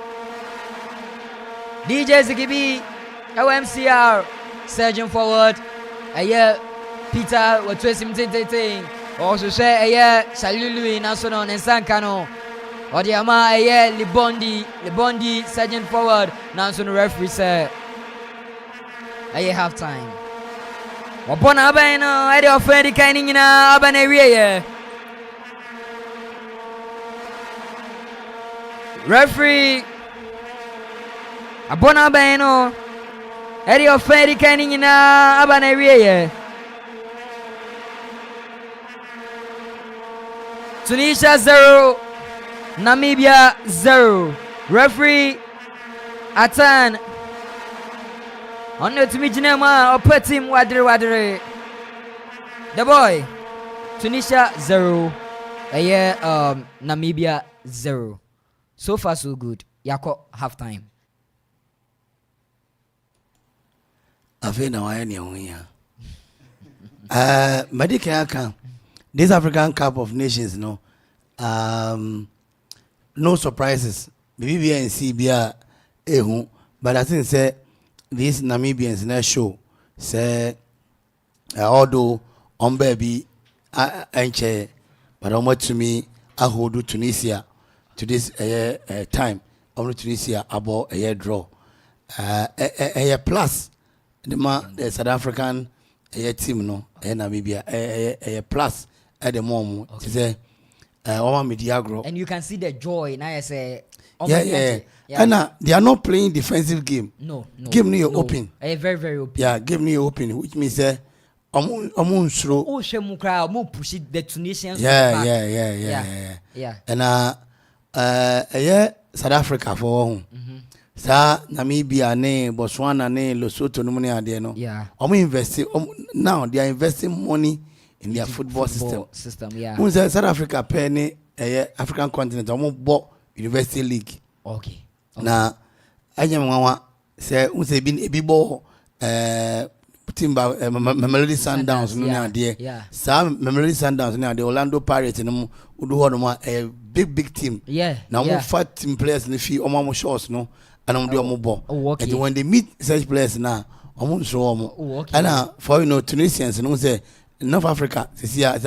DJ Zigibi, OMCR, surging forward. Aye Peter wa twesi mtete also say aye Salulu national Nsankano Odiama aye Libondi surging forward national referee say aye half time Wapona abeno ade offend kind nyina abana wiye referee abona abeno ade offend kind nyina abana wiye Tunisia 0, Namibia 0. Referee Atan. On the Timijinema or put him wadre. The boy. Tunisia 0. Namibia 0. So far so good. Yako half time. Afena wayani ya. Madike this African Cup of Nations, no surprises. Maybe and CBA, but I think say these Namibians na show say although on baby anche, but almost to me I hold Tunisia to this time. Only Tunisia about a year draw. A plus the South African team no Namibia a plus at the moment. It is a media grow. And you can see the joy. Now I say, yeah. And they are not playing defensive game. No. Game me open. Very, very open. Yeah, game me open, which means slow. Oh, Shemukra, more push the Tunisians. Yeah. And South Africa for home. Sa Namibia ne Botswana ne Lesotho no money ade no. Yeah. Now they are investing money in their football system. Yeah. Who say South Africa pay ne African continent bought University League. Okay. Na anyamwa say who say bi ball Timba Mamelodi Sundowns no ade. Yeah. Sa Mamelodi Sundowns no ade Orlando Pirates no udu ho no a big team. Yeah. Now more fat team players in the field omo shots no and I'm doing more. Okay. And when they meet such players now, I'm on show them. Okay. And for Tunisians, you know, say North Africa, this year,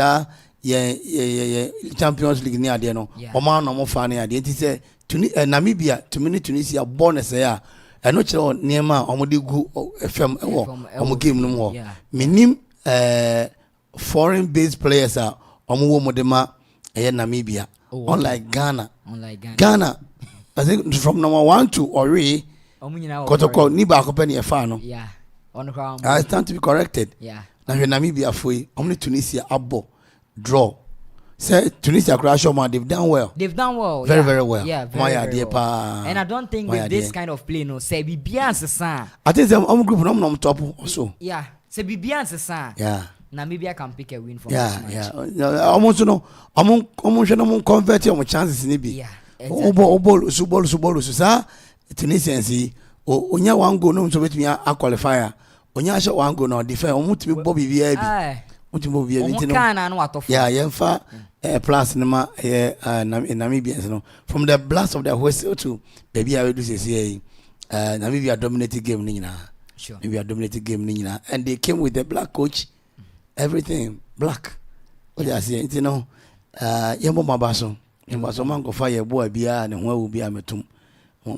yeah, Champions League near there, no, Oman, no more funny. I didn't say Namibia, Tunisia, born as a and not sure near my Omodigu FM or game no more. Minim foreign based players are Omo Modema, Namibia, unlike Ghana. Ghana. I think from number 1 to Ori, Kotoko Niba Akropong Fano. Yeah, on the ground. I stand to be corrected. Yeah. Now Namibia free. Only Tunisia abo draw. Say Tunisia crash man. They've done well. Very well. Yeah, very well. And I don't think with this kind of play, no, say Bibian's son. I think I'm group no top also. Yeah, say Bibian's son. Yeah. Namibia can pick a win from this match. Yeah. Almost no. I'm convert your chances in it. Yeah. Exactly. Subolu sa Tunisians onya one go no so betimi a qualifier onya sha one go no defend omutimi bobi bia bi omutimi bobi bia bi no yeah yemfa plus nima Namibians no from the blast of the whistle to baby I do say Namibia dominated game ni nyina sure Namibia dominated game ni nyina and they came with the black coach everything black what I say you know yembo mabaso mango fire boy bia ne ho bi ametum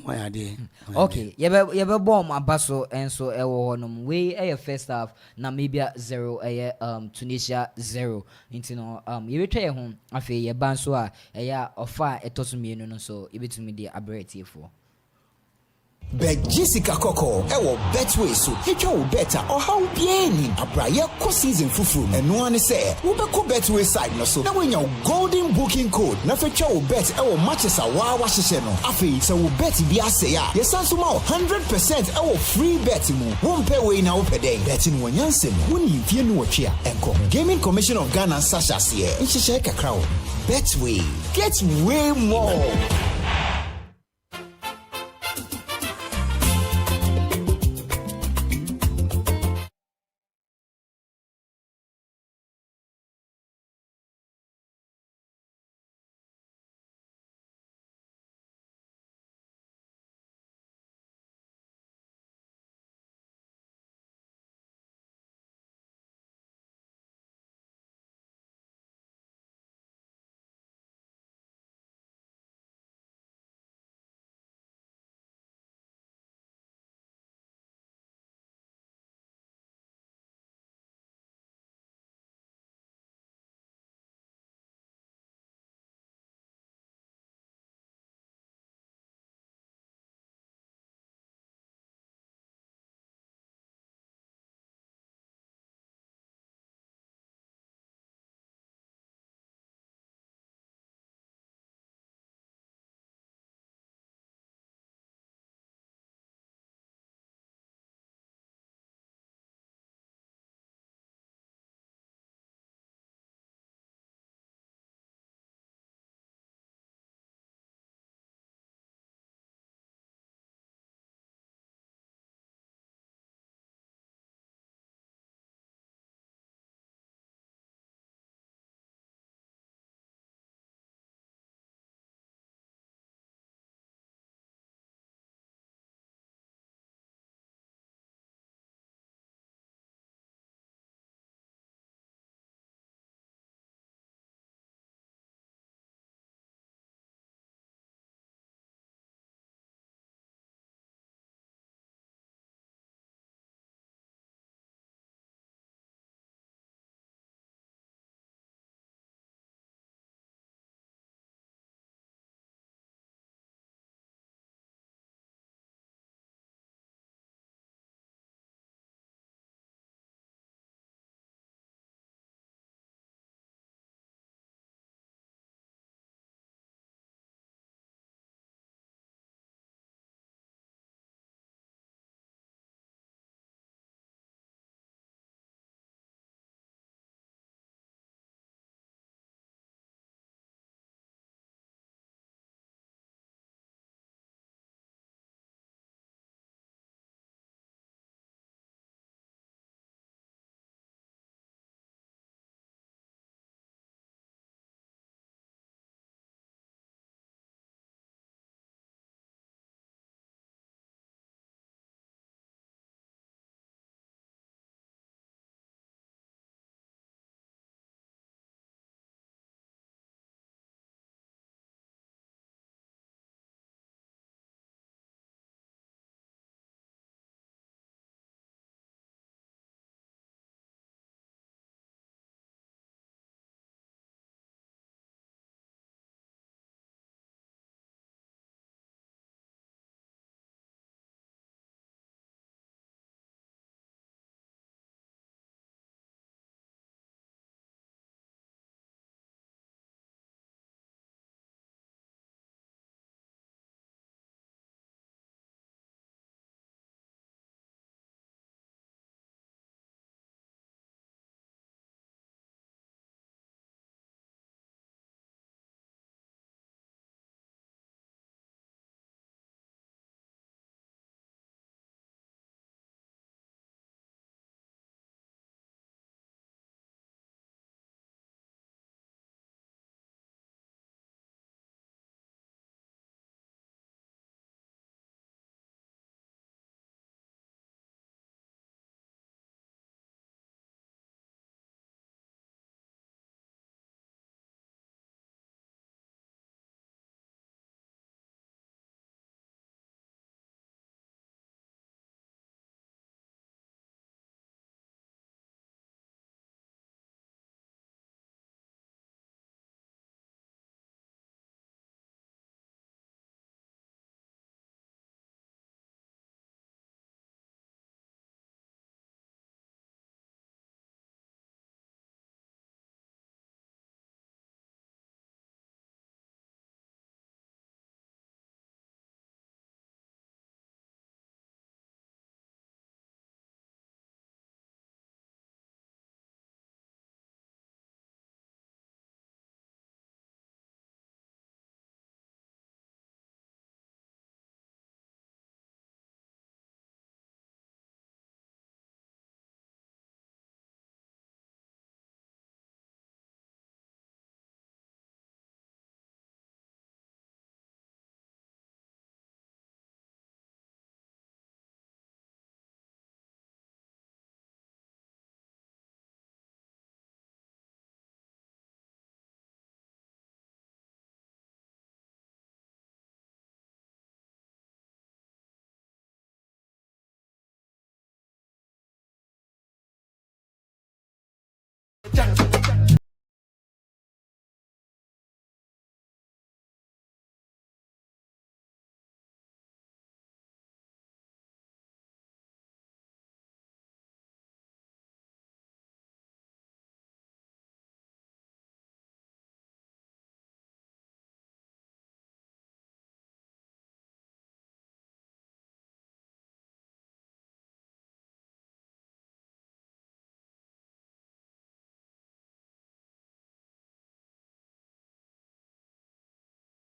my idea. Okay, yebe bomb abaso and so ewo honum we first half Namibia 0 Tunisia 0 intino ye betwa ye ho afi ye ban so a ofa etosumienu no so ebetumi de abereti for Bet Jessica Coco, ewo betway so hitwa wo better or how bien abraye ko season fufu eno ane say wo be ko betway side no so na wenya golden booking code na fetwa wo bet ewo matches a wa hyehyɛ no afi so wo bet bi ase ya yesanso ma 100% ewo free bet mu wo mpe we na wo pede bet no wanyansem wo ni mfie no wotwe a enko Gaming Commission of Ghana sashas here nhyehyɛ kakra wo betway get way more.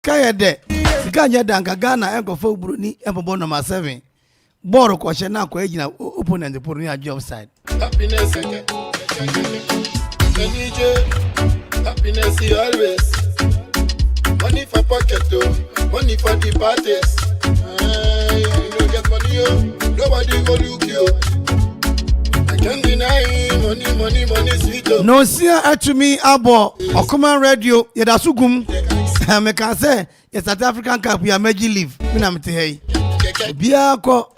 Kayede, Ganya Danka Ghana, Akropong Bruni, Ebobo number 7. Boro question now, Quagina, opponent, the Purnia job side. Happiness, happiness always. Money for pocket, money for the parties. You don't get money, nobody go look you. I can't deny money, sweet. No, see, to me, Abo, or command radio, Yadasugum. I can say, yes, South African Cup, we are making leave. Hey, Biako,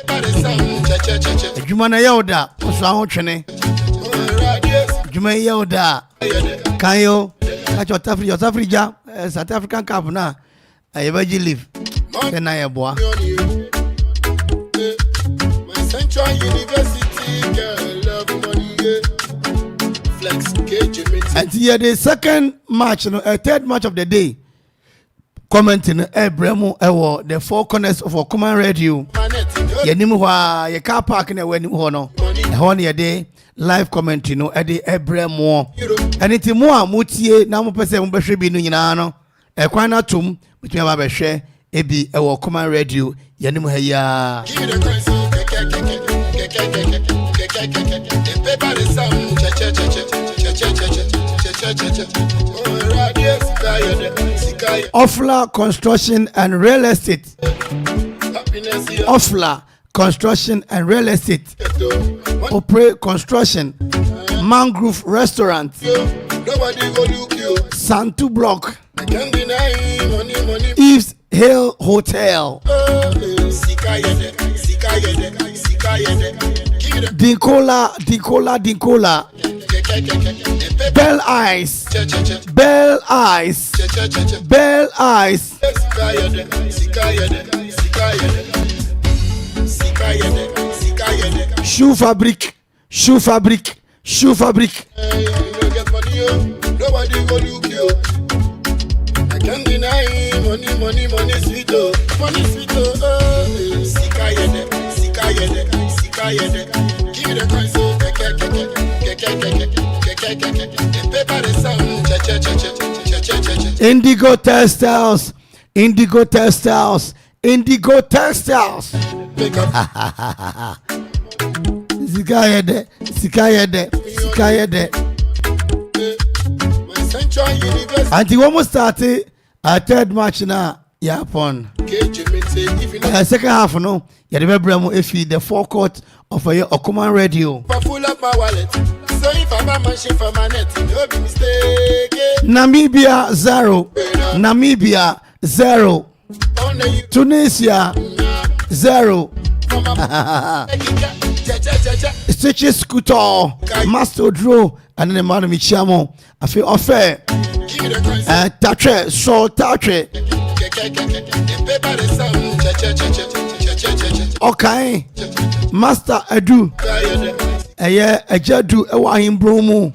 Jumana Yoda, Osawachene, Jumay Yoda, Kayo, your Africa, South African Cup now. I making leave. Then I boy. My Central University, girl, love money. Flex, and here the second match, third match of the day. Commenting Bremo ewo the four corners of our command radio. Yenimu wa ye car park na wani hono. Ehon ye de live commenting no e de Bremo. Anything more mutie na mo pese mo behwe bi no nyina no. E kwan na tum bitumi ba behwe e bi ewo command radio yenimu ha ya. Offla Construction and Real Estate. Offla Construction and Real Estate. Operate Construction. Mangrove Restaurant. Santu Block. Eve's Hill Hotel. Dinkola. Bell Eyes. Shoe Fabric. You don't get money, nobody go look you. I can't deny money, sweet. Money sweet, Sikayede. Give me the coin so paper the sound, Indigo Textiles. Make up. Sikayede. My Central University. And we almost started a third match now. Yeah, upon second half, no. You remember if the forecourt of a command radio. Full up my wallet. So if I'm a machine for my net, you'll be mistaken. Namibia 0. Tunisia 0. Stitches Scooter, Master Drew, and then the man Michamo. I feel offer. Tatre, so Tatre. Okay, Master Edu. Ejadu Ewahim Bromo.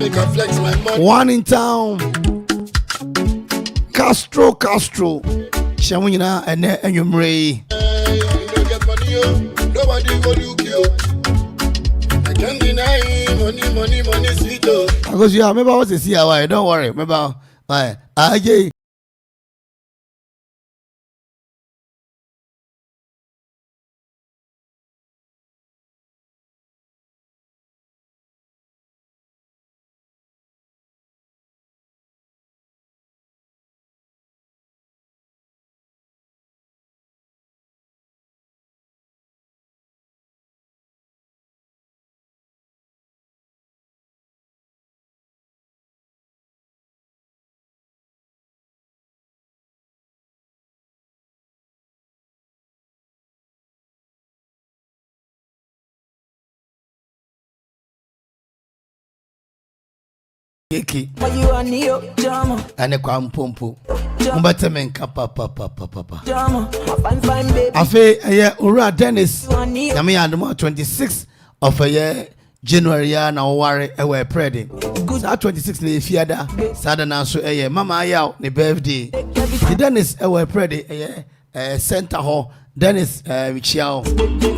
One in town. Castro. Shamina and Enyumre. Nobody go look you. I can't deny money, sweet. Because you remember what you see, don't worry. Remember, why? keke ane kwa mpompo mbate menka papa afe eye ura Dennis nyame adom 26 of January ya na oware ewe prede sa 26 na efiada sada na so eye mama ayaw ne birthday Dennis ewe prede eye center hall Dennis Michiao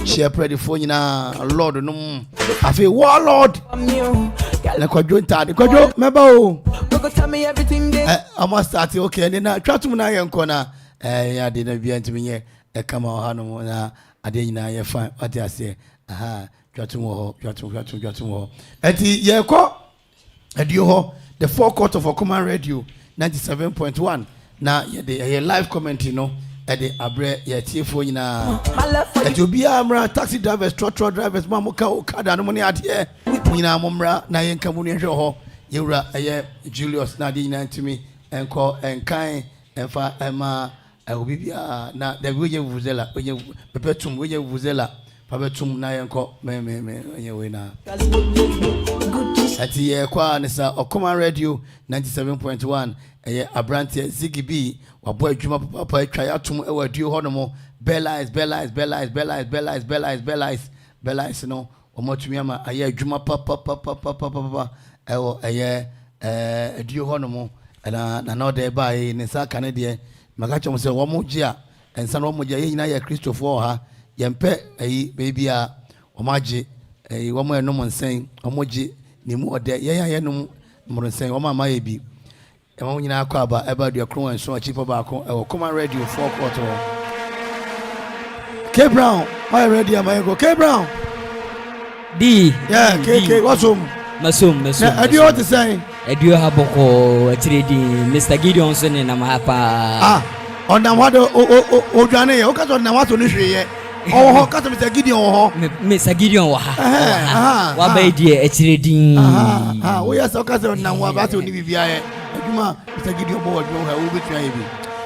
share prede fo nyina Lord no afi warlord na kwadwo ntade kwadwo meba o almost start okay na twatum na yenko na ya de na bia ntimi ye kama ha no na ade nyina ye fine what you say aha twatum ho enti ye ko adio ho the forecourt of Okuma Radio 97.1 na ye de live comment no ede abre ye tiefo nyina eti obi amra taxi drivers truck drivers mamuka okada no ne ade nyina momra na ye nka mu ne hwe ho yewura Julius na de nyina ntimi enko enkan enfa ema obibia na de we vuzela onye pepetum we vuzela pabetum na ye nko me onye we na ati ye kwa ne sa Okuma Radio 97.1 Abrantie Zigibi wabo adwuma papa atwa yatum ewa dio ho no mo Bellies no omotumi ama aye adwuma papa ewo dio ho no mo na de ba ne sa kan de maka chom se wo mo gia ensa no mo gia ye nyina ye Christopher ha ye mpe baby a wo maje wo mo enom nsen wo mo gi ni mu ode ye nom mo nsen wo ma ye bi ema nyina akọ aba eba de kro wan so chipo ba ko Okuma Radio 4 quarter K Brown my radio my go K Brown D yeah K wasum masum adio what say adio haboko atredi Mr Gideon so ne na hapa ona wado o dwane ye o ka so na wato ni hwe ye ho ka so Mr Gideon ho Mr Gideon wa ha wa ba die atredi o ya so ka so na wa ba to ni bibia ye aduma Mr Gideon bo wadwo ha wo betua ye bi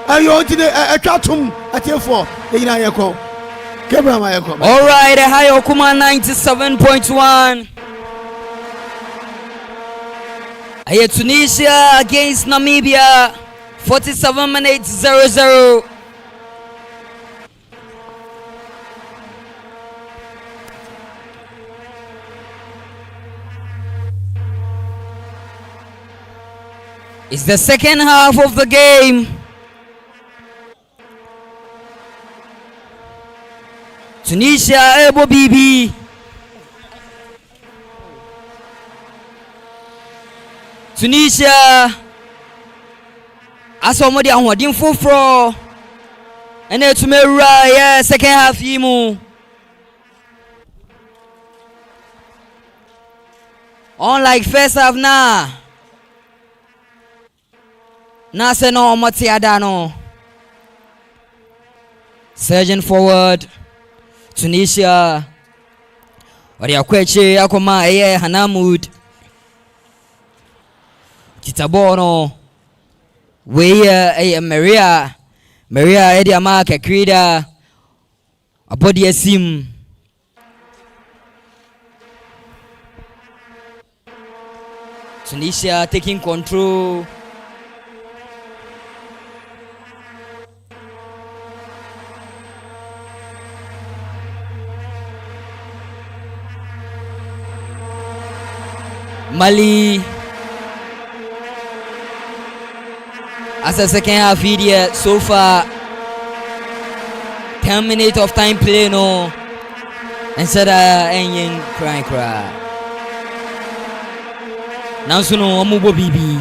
ayo ntine atwatum atiefo ye nyina ye ko Kebra ma ye ko all right hi Okuma 97.1 Aye Tunisia against Namibia 47 minutes 0-0 It's the second half of the game. Tunisia Ebo Bibi. Tunisia asomodi ahwadin foforo ene tumewura yeah second half yimu unlike first half na se no motiada no surging forward Tunisia wari akweche akoma Hanamud Kitabono we Maria edi amaka krida abodi asim Tunisia taking control Mali as a second half video so far 10 minutes of time play no instead enyin cry now so no omubo bibi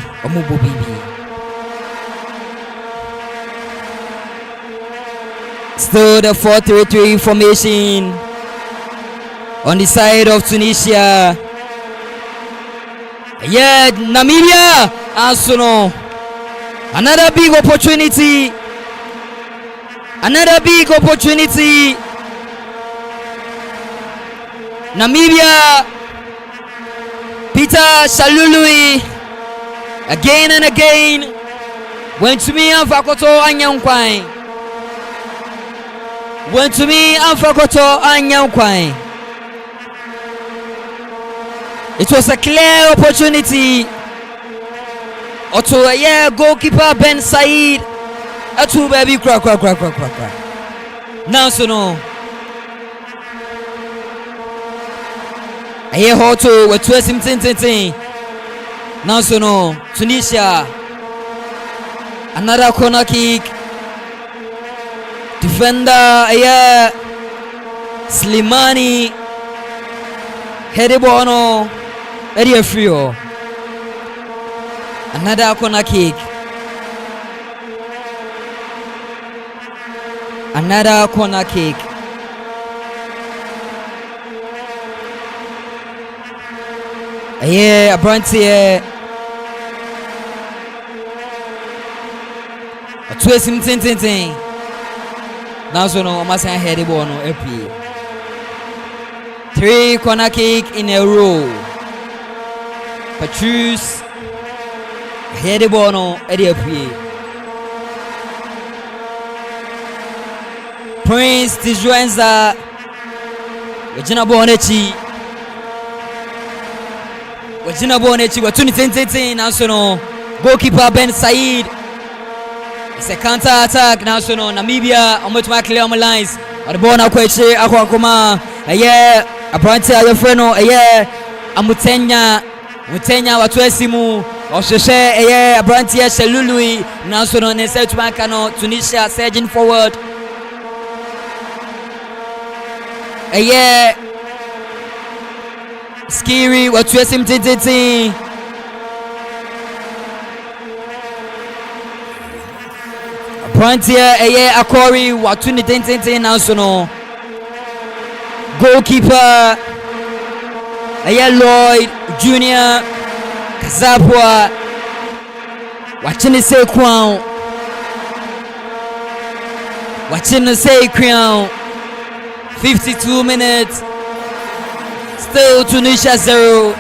still the 4-3-3 formation on the side of Tunisia. Yeah, Namibia Arsenal. Another big opportunity. Namibia. Peter Shalului. Again and again. Went to me and Fakoto Anyankwai. It was a clear opportunity Oto yeah, goalkeeper Ben Said. Atu baby crack. Now so no. Aye hoto we two sim tin. Now so no. Tunisia. Another corner kick. Defender yeah. Slimani. Heady ball no. Area free. Another corner kick. Another corner kick. Yeah, a brand here. A twist him tin. Now so no, almost a heady ball no AP. 3 corner kick in a row. Patrice heady ball no Eddie AP. Prince Tijuenza Wajina Bonechi Watuni tin now so no goalkeeper Ben Said. It's a counter attack now so no Namibia automatically on the lines or the ball now kweche akwa yeah apparently your friend no yeah Mutenya watu esimu Osheshe yeah apparently Shelului now so no ne set back no Tunisia surging forward. Yeah, Skiri, what you seem to do? Frontier, yeah, Akori, what you need to now so no. Goalkeeper, yeah, Lloyd, Junior, Kazapwa, watching the say crown, watching the say crown. 52 minutes. Still Tunisia 0,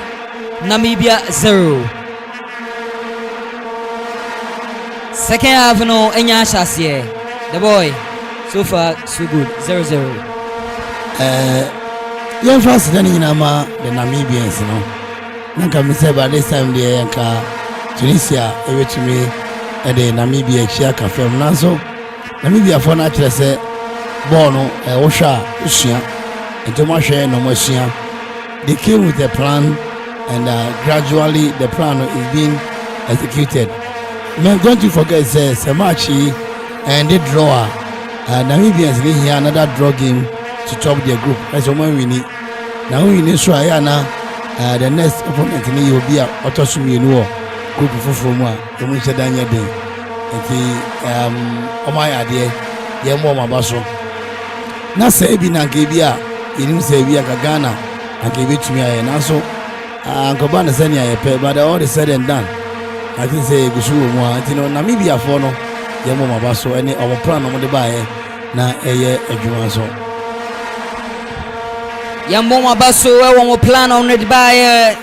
Namibia 0. Second half no enya shasiye. The boy so far so good 0-0. Yeah, first then in Ama the Namibians no. Nanka me say by this time the yanka Tunisia evetumi the Namibia chiaka fam nanso Namibia for na kire say ball no osha usua entoma hwe no masua. They came with a plan and gradually the plan is being executed. Don't you forget Semachi and the drawer Namibians need here another draw game to top their group. That's when we need. Now we need to try the next opponent will be a Otosumi group from one the Muncha Daniel Day. And my idea, Yamo Mabaso. Now say be Nankabia, you say we are Ghana and give it to me and also Kobana Senya pay, but all is said and done. I can say Gushu Namibia for no Yamo Mabaso any our plan on the buy na a year a Jumanso. Yamo Mabaso, one more plan on the buy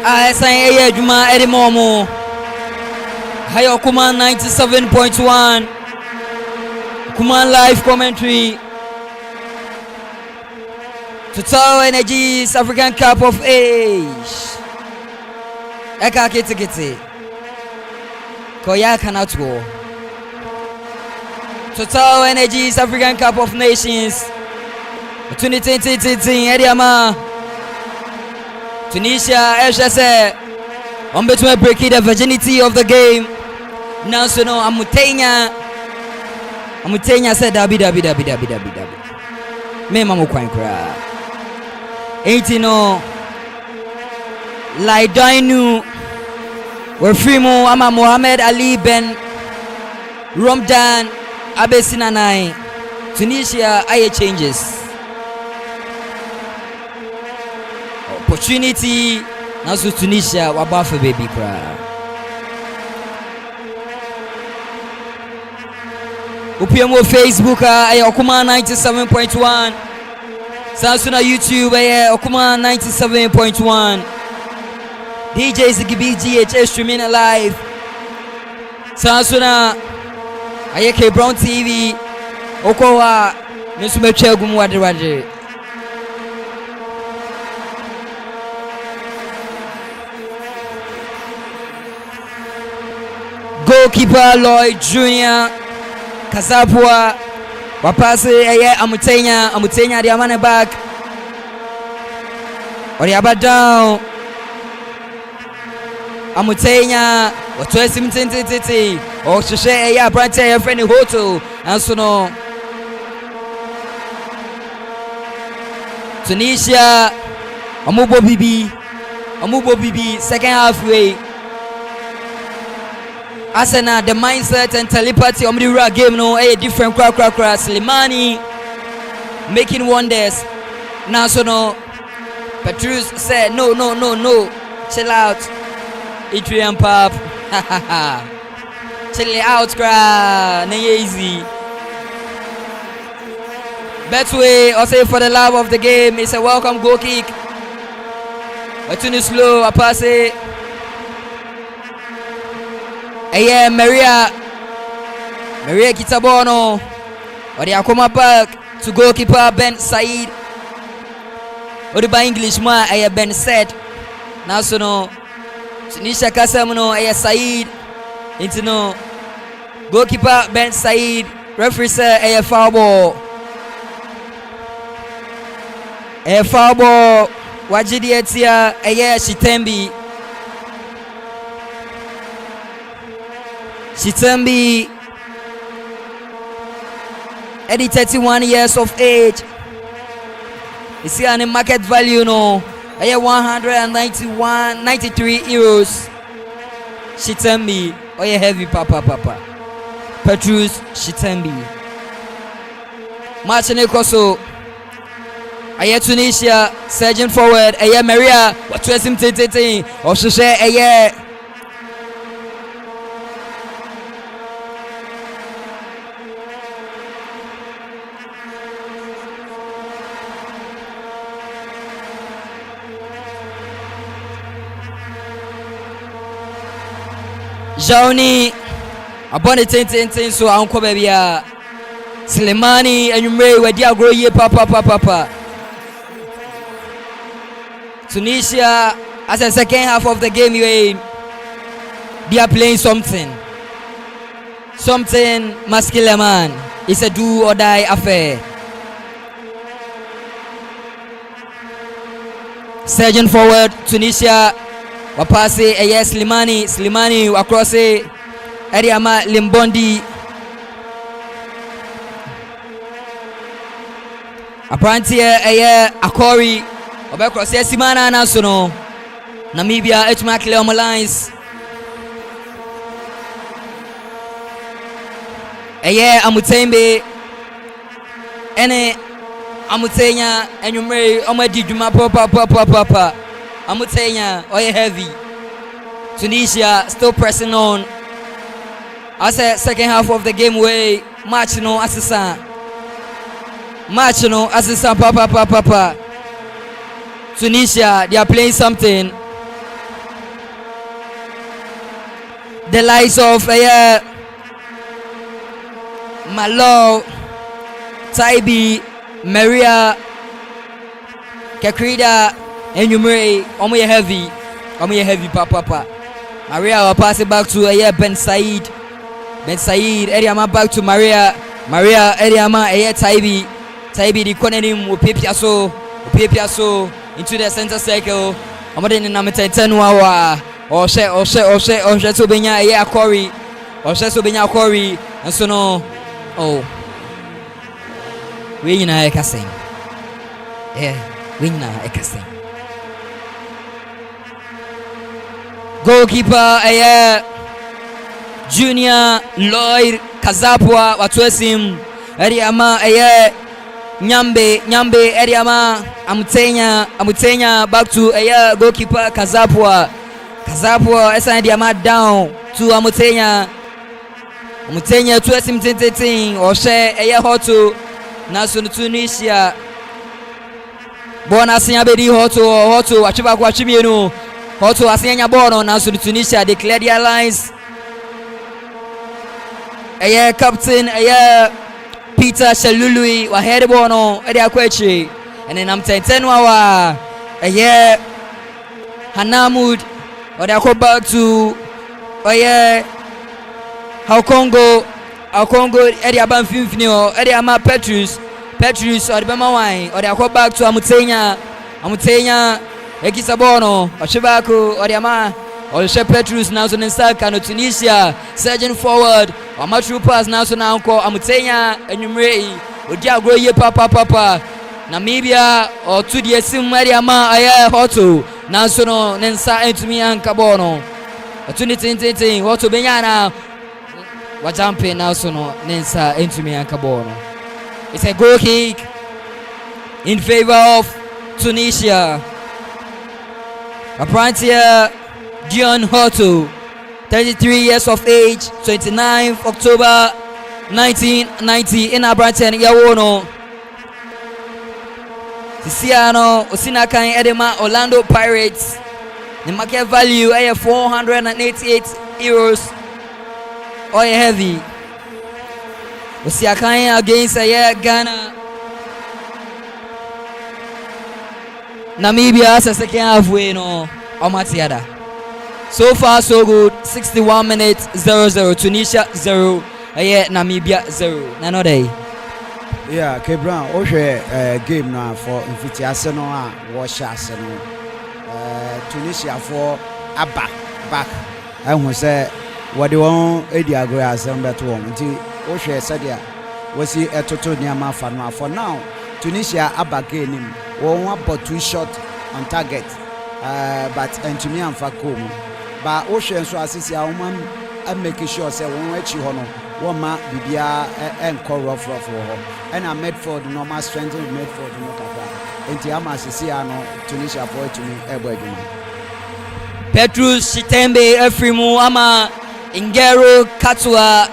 I say a year Juma Eddie Momo Hayo Kuman 97.1 Kuman live commentary. Total Energies African Cup of Age. Eka kiti. Koya cannot go. Total Energies African Cup of Nations. 2020 Ediama. Tunisia HSA. On between breaking the virginity of the game. Now so no Amutenya said dabi. Me mamu kwan kra. 18 no Laidainu Wafrimu ama Mohamed Ali Ben Romdan Abesinanai. Tunisia aye changes. Opportunity now so Tunisia wabafa baby cry. Upiamo Facebook aye Okuma 97.1. Sansuna YouTube Okuma 97.1. DJ Zigibi GHS streaming live. Sansuna Ayeke Brown TV Okowa Nsumeche Gumwadiraje. Goalkeeper Lloyd Junior Kazapua wapase Amutenya the amane back or the aba down Amutenya watwesi mtintiti o hwehwe brante ya friend hoto anso no Tunisia Amubo Bibi second halfway Arsenal the mindset and telepathy of the game no a different crack Slimani making wonders now so no Petrus said no chill out Adrian Pap chill out cry easy Betway also for the love of the game it's a welcome goal kick Tunis slow a pass it Maria Kitabono or the Akoma back to goalkeeper Ben Said or the by English ma Ben said now so no Tunisia Kasamuno Said into no goalkeeper Ben Said referee say foul ball wajidi etia Shitembi Eddie 31 years of age. You see on the market value no 193 euros. Shitembi heavy papa Petrus Shitembi match ne koso Tunisia surging forward Maria what was him tete or share Johnny abone ten so anko bia Slimani enyumre wedi agro ye papa Tunisia as a second half of the game they are playing something muscular man. It's a do or die affair. Surging forward Tunisia wapase Slimani across Eriama Limbondi Aprantia Akori Obacross Simana Nasono Namibia Etma clear on lines Amutembe Ene Amutenya Enyumre Omadi Juma Papa Amutenya heavy. Tunisia still pressing on. I said second half of the game way match no assistant papa. Tunisia they are playing something. The likes of Malo, Taibi, Maria, Kakrida, and Numere, heavy papa. Maria will pass it back to Ben Said, Eriama back to Maria, Eriama, Taibi, the corner him with Pepiaso into the center circle. I'm going to number 10 or to Benya, Corey, or to Benya Corey, and so no. Oh, we in a casting. We in a casting. Goalkeeper Junior Lloyd Kazapua watwesim Eriama Nyambe Eriama Amutenya back to goalkeeper Kazapua esa Eriama down to Amutenya twesim tinting or share hoto naso Tunisia bona sinya bedi hoto achiba kwa chimienu hoto asinya bono naso Tunisia declare their lines captain Peter Shalului wa head bono akwechi and then I'm 10 wa Hanamud or they go back to how Congo edi aba mfimfini o edi ama Petrus or the Bema wine or the go back to Amutenya Ekisabono or Shibako or the ama or the Petrus now in Saka no Tunisia surging forward or Matru pass now so now call Amutenya and Numrei would ya grow ye papa Namibia or to the Sim Mariama Aya Hoto now so no Nensa and to me and Kabono or to the what to Benyana what jumping now so no Nensa and to me and Kabono. It's a goal kick in favor of Tunisia. Apprentice Dion Hoto, 33 years of age, 29th October 1990 in Abranten Yawono. Tisiano Osinakan Edema Orlando Pirates. The market value is 488 euros. Oil heavy. Osiakan against Ghana. Namibia as a second halfway no Omatiada. So far so good. 61 minutes 0-0. Tunisia 0. Namibia 0. Nanode. Yeah, K Brown. Okay, game now for Infiti Arsenal. Wash Arsenal. Tunisia for a back. I want to say what they want. Eddie agree Arsenal better one. Until Oshe said yeah, was he a total Niama fan for now? Tunisia abagain him. One but 2 shot on target. But and to me and Fakum. But Oshe so assist your woman and making sure say one way you honor one ma Bibia and call rough for her. And I made for the normal strength and made for the Notapa. And Tiama Siciano Tunisia boy to me everybody. Petrus Shitembe Efrimu Ama Ingero Katua.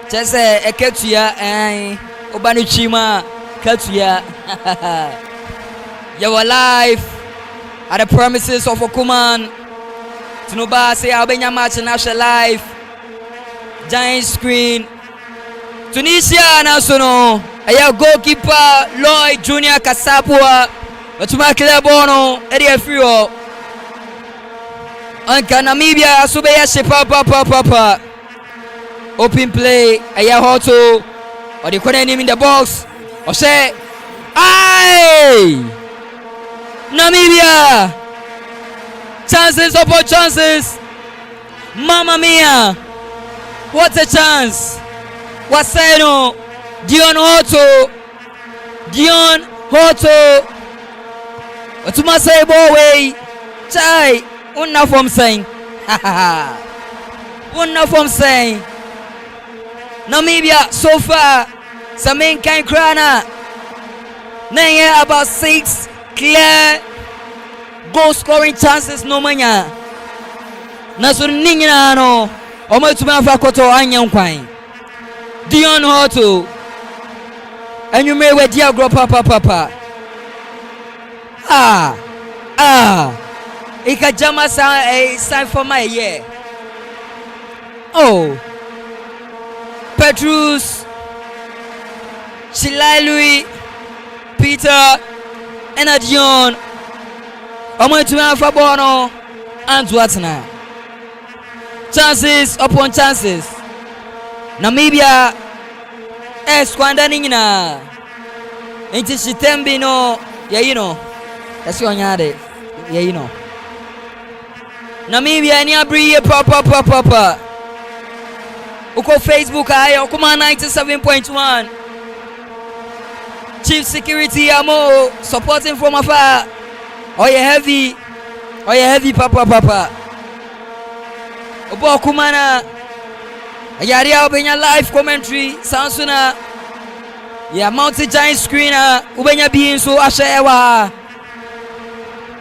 Just a Ketuya and Obanichima Ketuya. You were live at the premises of Okuman. Tinuba say Albania match national live. Giant screen. Tunisia national. Aya goalkeeper Lloyd Junior Kasapua. Batuma Klebono Eddie Frio. Anka Namibia Asubeya Shepa. Open play, Aya Hoto, or the corner name in the box, or say, aye! Namibia! Chances upon chances! Mamma mia! What a chance! Waseno! Dion Hoto! Watuma say way! Chai! Unna from saying! Unna from saying! Namibia so far, Samin Kain Krana, about 6 clear goal scoring chances no manya. Nasun Ninano, Omotuma Fakoto Anyan Quine, Dion Hoto, and you may wear Diagro Papa. Ikajama sign for my year. Oh. Petrus, Shilai Louis, Peter, and Adion. I'm going to have Fabono and Watana. Chances upon chances. Namibia Squandanina. Ain't it Shitembi no? Yeah, you know. That's your yard. Yeah, you know. Namibia and Yabri papa. Uko Facebook ayo kuma 97.1. Chief Security Amo supporting from afar. Oh yeah heavy papa. Ubo kumana. Ayaria obenya live commentary Sansuna. Yeah multi giant screener ubenya being so ashewa.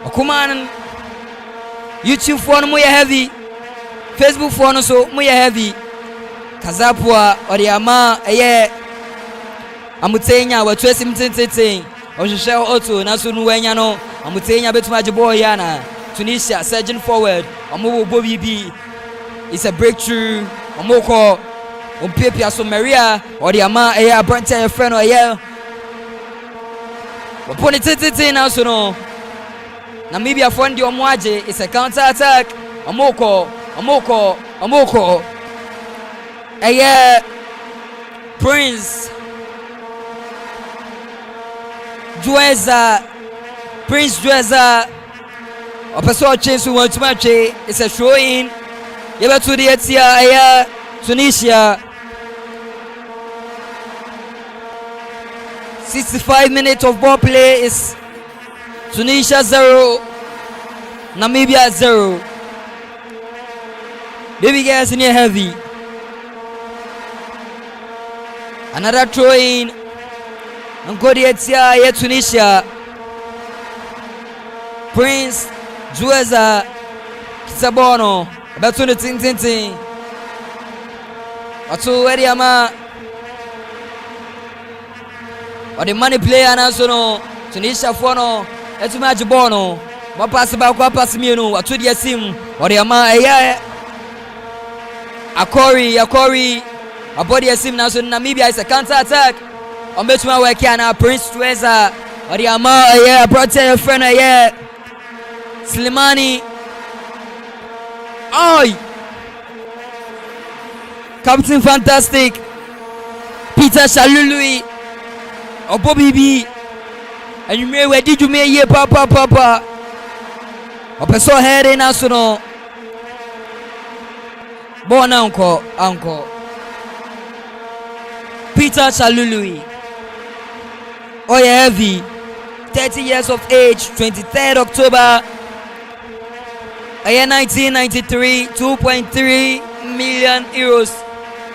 Okuman YouTube phone mo heavy. Facebook phone so mo heavy. Kazapua Oriama Amutenya watwesi mtintiti Oshisheo Oto Nasunu Wenyano Amutenya Betumaji Boyana Tunisia surging forward Omo Bobby B. It's a breakthrough Omoko Ompepia so Maria Oriama Branta friend Oponi titi Nasuno Namibia Fondi Omwaje. It's a counter attack Omoko Prince Jueza Opeso Chinsu want to match. It's a throw in. Yeba to the Etia Tunisia. 65 minutes of ball play is Tunisia 0, Namibia 0. Baby guys in here heavy. Another throw in. And go the Etia Tunisia. Prince Jueza Kisabono. About to the ting. Atu Ediama. Or the money player and also Tunisia Fono. Etu Majibono. What pass about what pass me no. Atu the sim. Or the ama Akori. A body sim now so Namibia is a counter attack. On between work here now Prince Jueza. Or the ama brought your friend Slimani. Oi! Captain Fantastic. Peter Shalului. Obo Bibi. And you may where did you may papa. Opeso head in Asuno. Born uncle. Peter Shalului. Oh yeah, heavy. 30 years of age, 23rd October 1993, 2.3 million euros.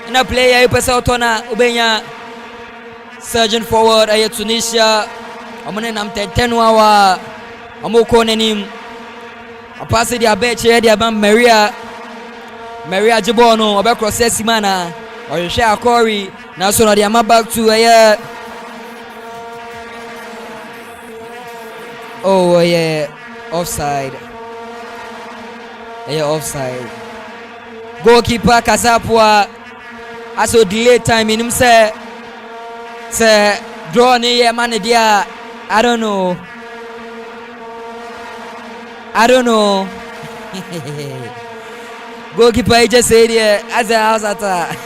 In a player, Pesotona, Ubenya, Surgeon forward, Tunisia, Amanam Tenwa, Amokonenim, a pass the Abeche, the Abam Maria Jibono, Abacro Sesimana, or Shea Corey, now so the Amabak to oh yeah, offside. Offside. Goalkeeper Kasapwa also delay time in him say draw near man dia. I don't know. Goalkeeper just said as a house attack.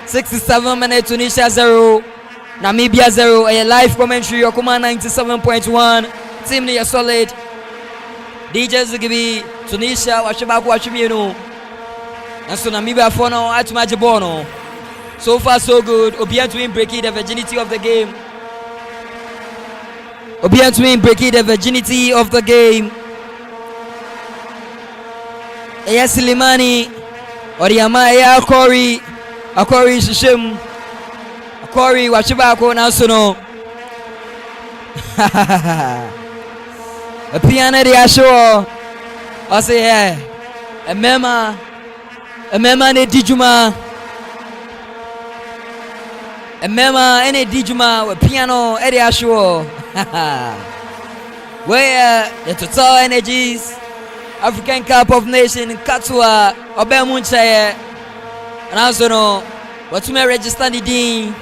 67 minutes Tunisia 0. Namibia 0, a live commentary, Okuma 97.1, team near solid. DJs will be Tunisia, Washimino, and so Namibia for now, Atumajibono. So far, so good. Obian to breaking the virginity of the game. Yes, Limani, Oriama, Akori, Shishim. Corey, Wachibako now sono. A piano de Asho. I say, a mema ne dijuma. A mema any dijuma with piano Eddie Asho. Where the Total Energies African Cup of Nations in Katwa, Obemunchaye, and also no, what you may register the dean.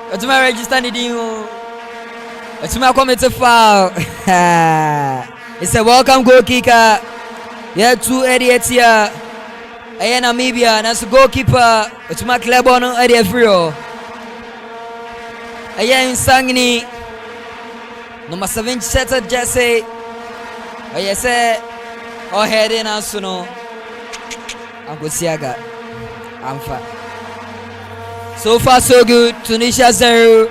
What's my register needing? What's my committee foul? It's a welcome goal kicker. Yeah, 2 idiots here. I Namibia, and as a goalkeeper, what's my club on Eddie Frio? I am in Sangini. Number 7 shattered Jesse. Oh, yes, oh, head in Asuno. Uncle Siaga. I'm fine. So far, so good. Tunisia 0,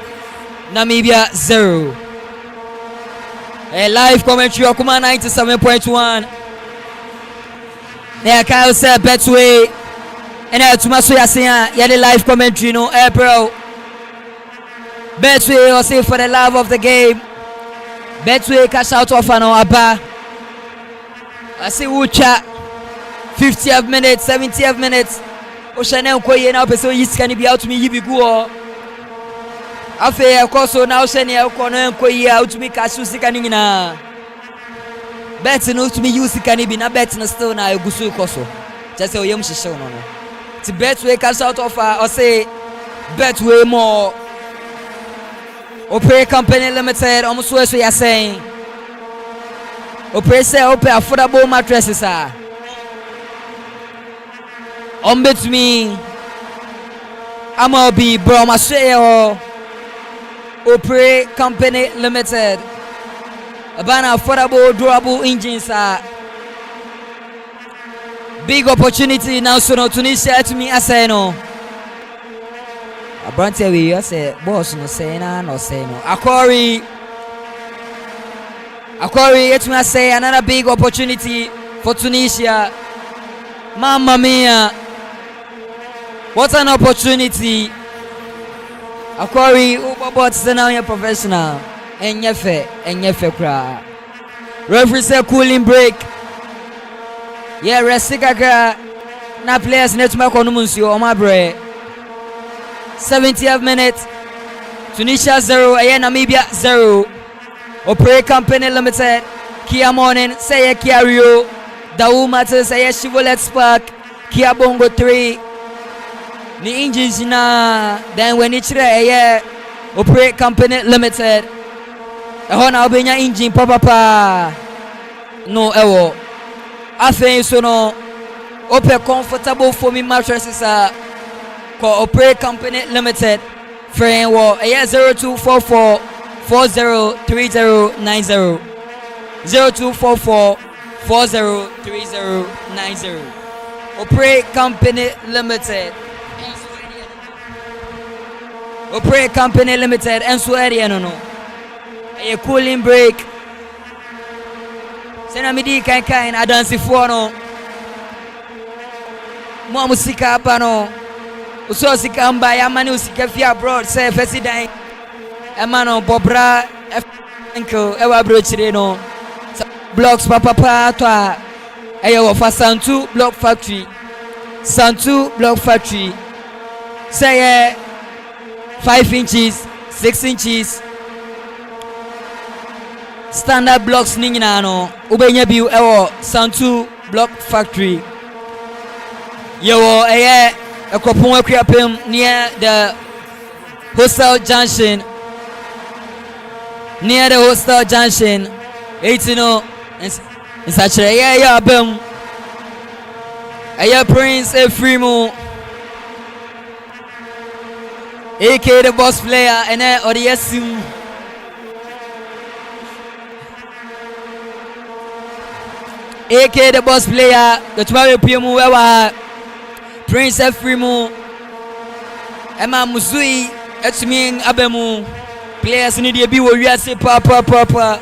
Namibia 0. A live commentary, Okuma 97.1. There, Kyle said, Betway. And I Tumaso Yasia, the live commentary, no April. Betway, or say for the love of the game. Betway, cash out of an Abba. I see Ucha. 50th minute, 70th minutes. Oshane ukoye na person yisikani bi out me yibigu o afi ekoso na oshane ekono enkoye out me kashu sikani nyina bet no to me use sikani bi na bet no still na egusu ekoso just say oyem hihye no no ti bet we cash out of or say bet we more Opera Company Limited almost so you are saying Opera say affordable mattresses on bet me. I'ma be bro my share Opera Company Limited. A banner affordable durable engines are big opportunity now. So no Tunisia to me I say no. I brand tell you I say boss no say no say no. Akori it me I say another big opportunity for Tunisia. Mamma mia. What an opportunity. Akori Uber now you're professional. Enyefe kra. Referee say cooling break. Yeah, resika na players net ma kono munsio o ma bre. 70th minute. Tunisia 0, Namibia 0. Opera Company Limited. Kia Morning, say Kia Rio. Dawu Matters, say Chevrolet Spark. Kia Bongo 3. The engines na then when it's Opera Company Limited. Na obenya engine papa no ewo afen so no ope comfortable for me mattresses ko Opera Company Limited friend wo 0244 403090 0244 403090 Opera Company Limited. Opera Company Limited and so area no a cooling break. Sena midi kan adansi fo no. Mo musika apa no. Uso sika mba ya mani usika fi abroad say first dan. E ma no bobra enko e wa bro chire no. Blocks papa to a e wo fa Santu Block Factory. Santu Block Factory. Say 5 inches, 6 inches. Standard blocks ni nyina no ubenya bi ewo Santu Block Factory. Yewo Akropong-Akuapem near the Hostel Junction. Near the Hostel Junction. 18 no in such a abem. Prince Efrimo. AK the boss player and Odiesim. AK the boss player, the Twumhene PMU Ewa Prince Efrimo Emma Muzui Etmin Abemu players need to be where you say papa.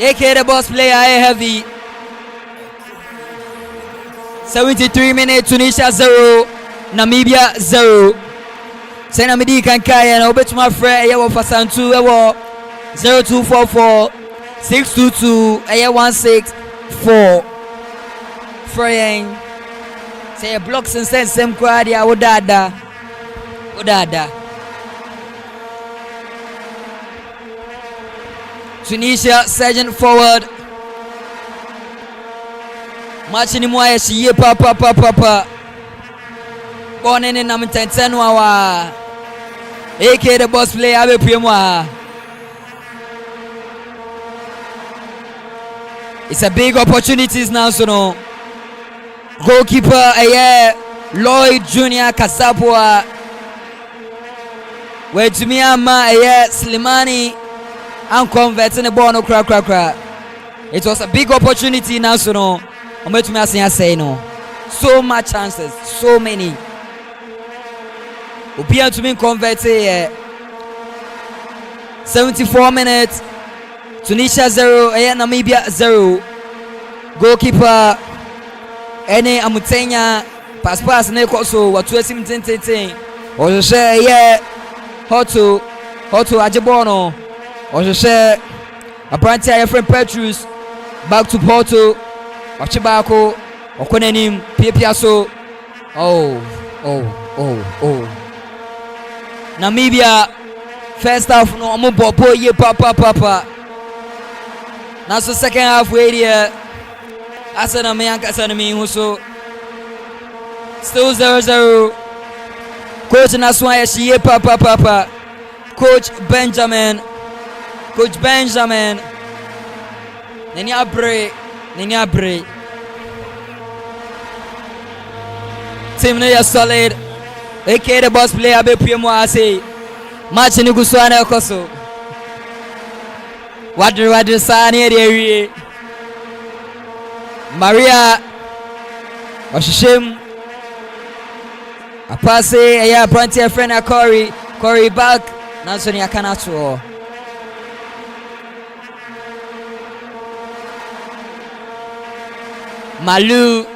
AK the boss player heavy 73 minutes Tunisia 0 Namibia 0 Sena midi kan kaya na obetuma frɛ ɛyɛ wɔ Santu ɛwɔ 0244 622 164 Fraying say blocks and send some crowd ya odada Tunisia surging forward match ni mwa ye papa born in nam 10 wa AK the boss player abe pemwa. It's a big opportunities now, so no. Goalkeeper Lloyd Junior Kasapua. Where to me Slimani and converting the ball no crack. It was a big opportunity now, so no. I'm going to say no. So much chances, so many. Upia to me converted 74 minutes. Tunisia 0, Namibia 0. Goalkeeper Ene Amutenya pass ne so watu esim tententen. Ohwehwe Hoto Ajebono. Ohwehwe apprenti aye friend Petrus back to Porto. Wachibako okonenim pia so. Oh. Namibia first half no omo bobo ye papa. Now so second half way here. Asana me ankasa me so still 0-0. Coach Naswa ye papa. Coach Benjamin. Nenia break. team no is solid. AK the boss player be pure more say. Match ni guswana koso. Wadri sani eri. Maria Oshishem Apase yeah Branty friend Corey back Nansoni Akanato Malu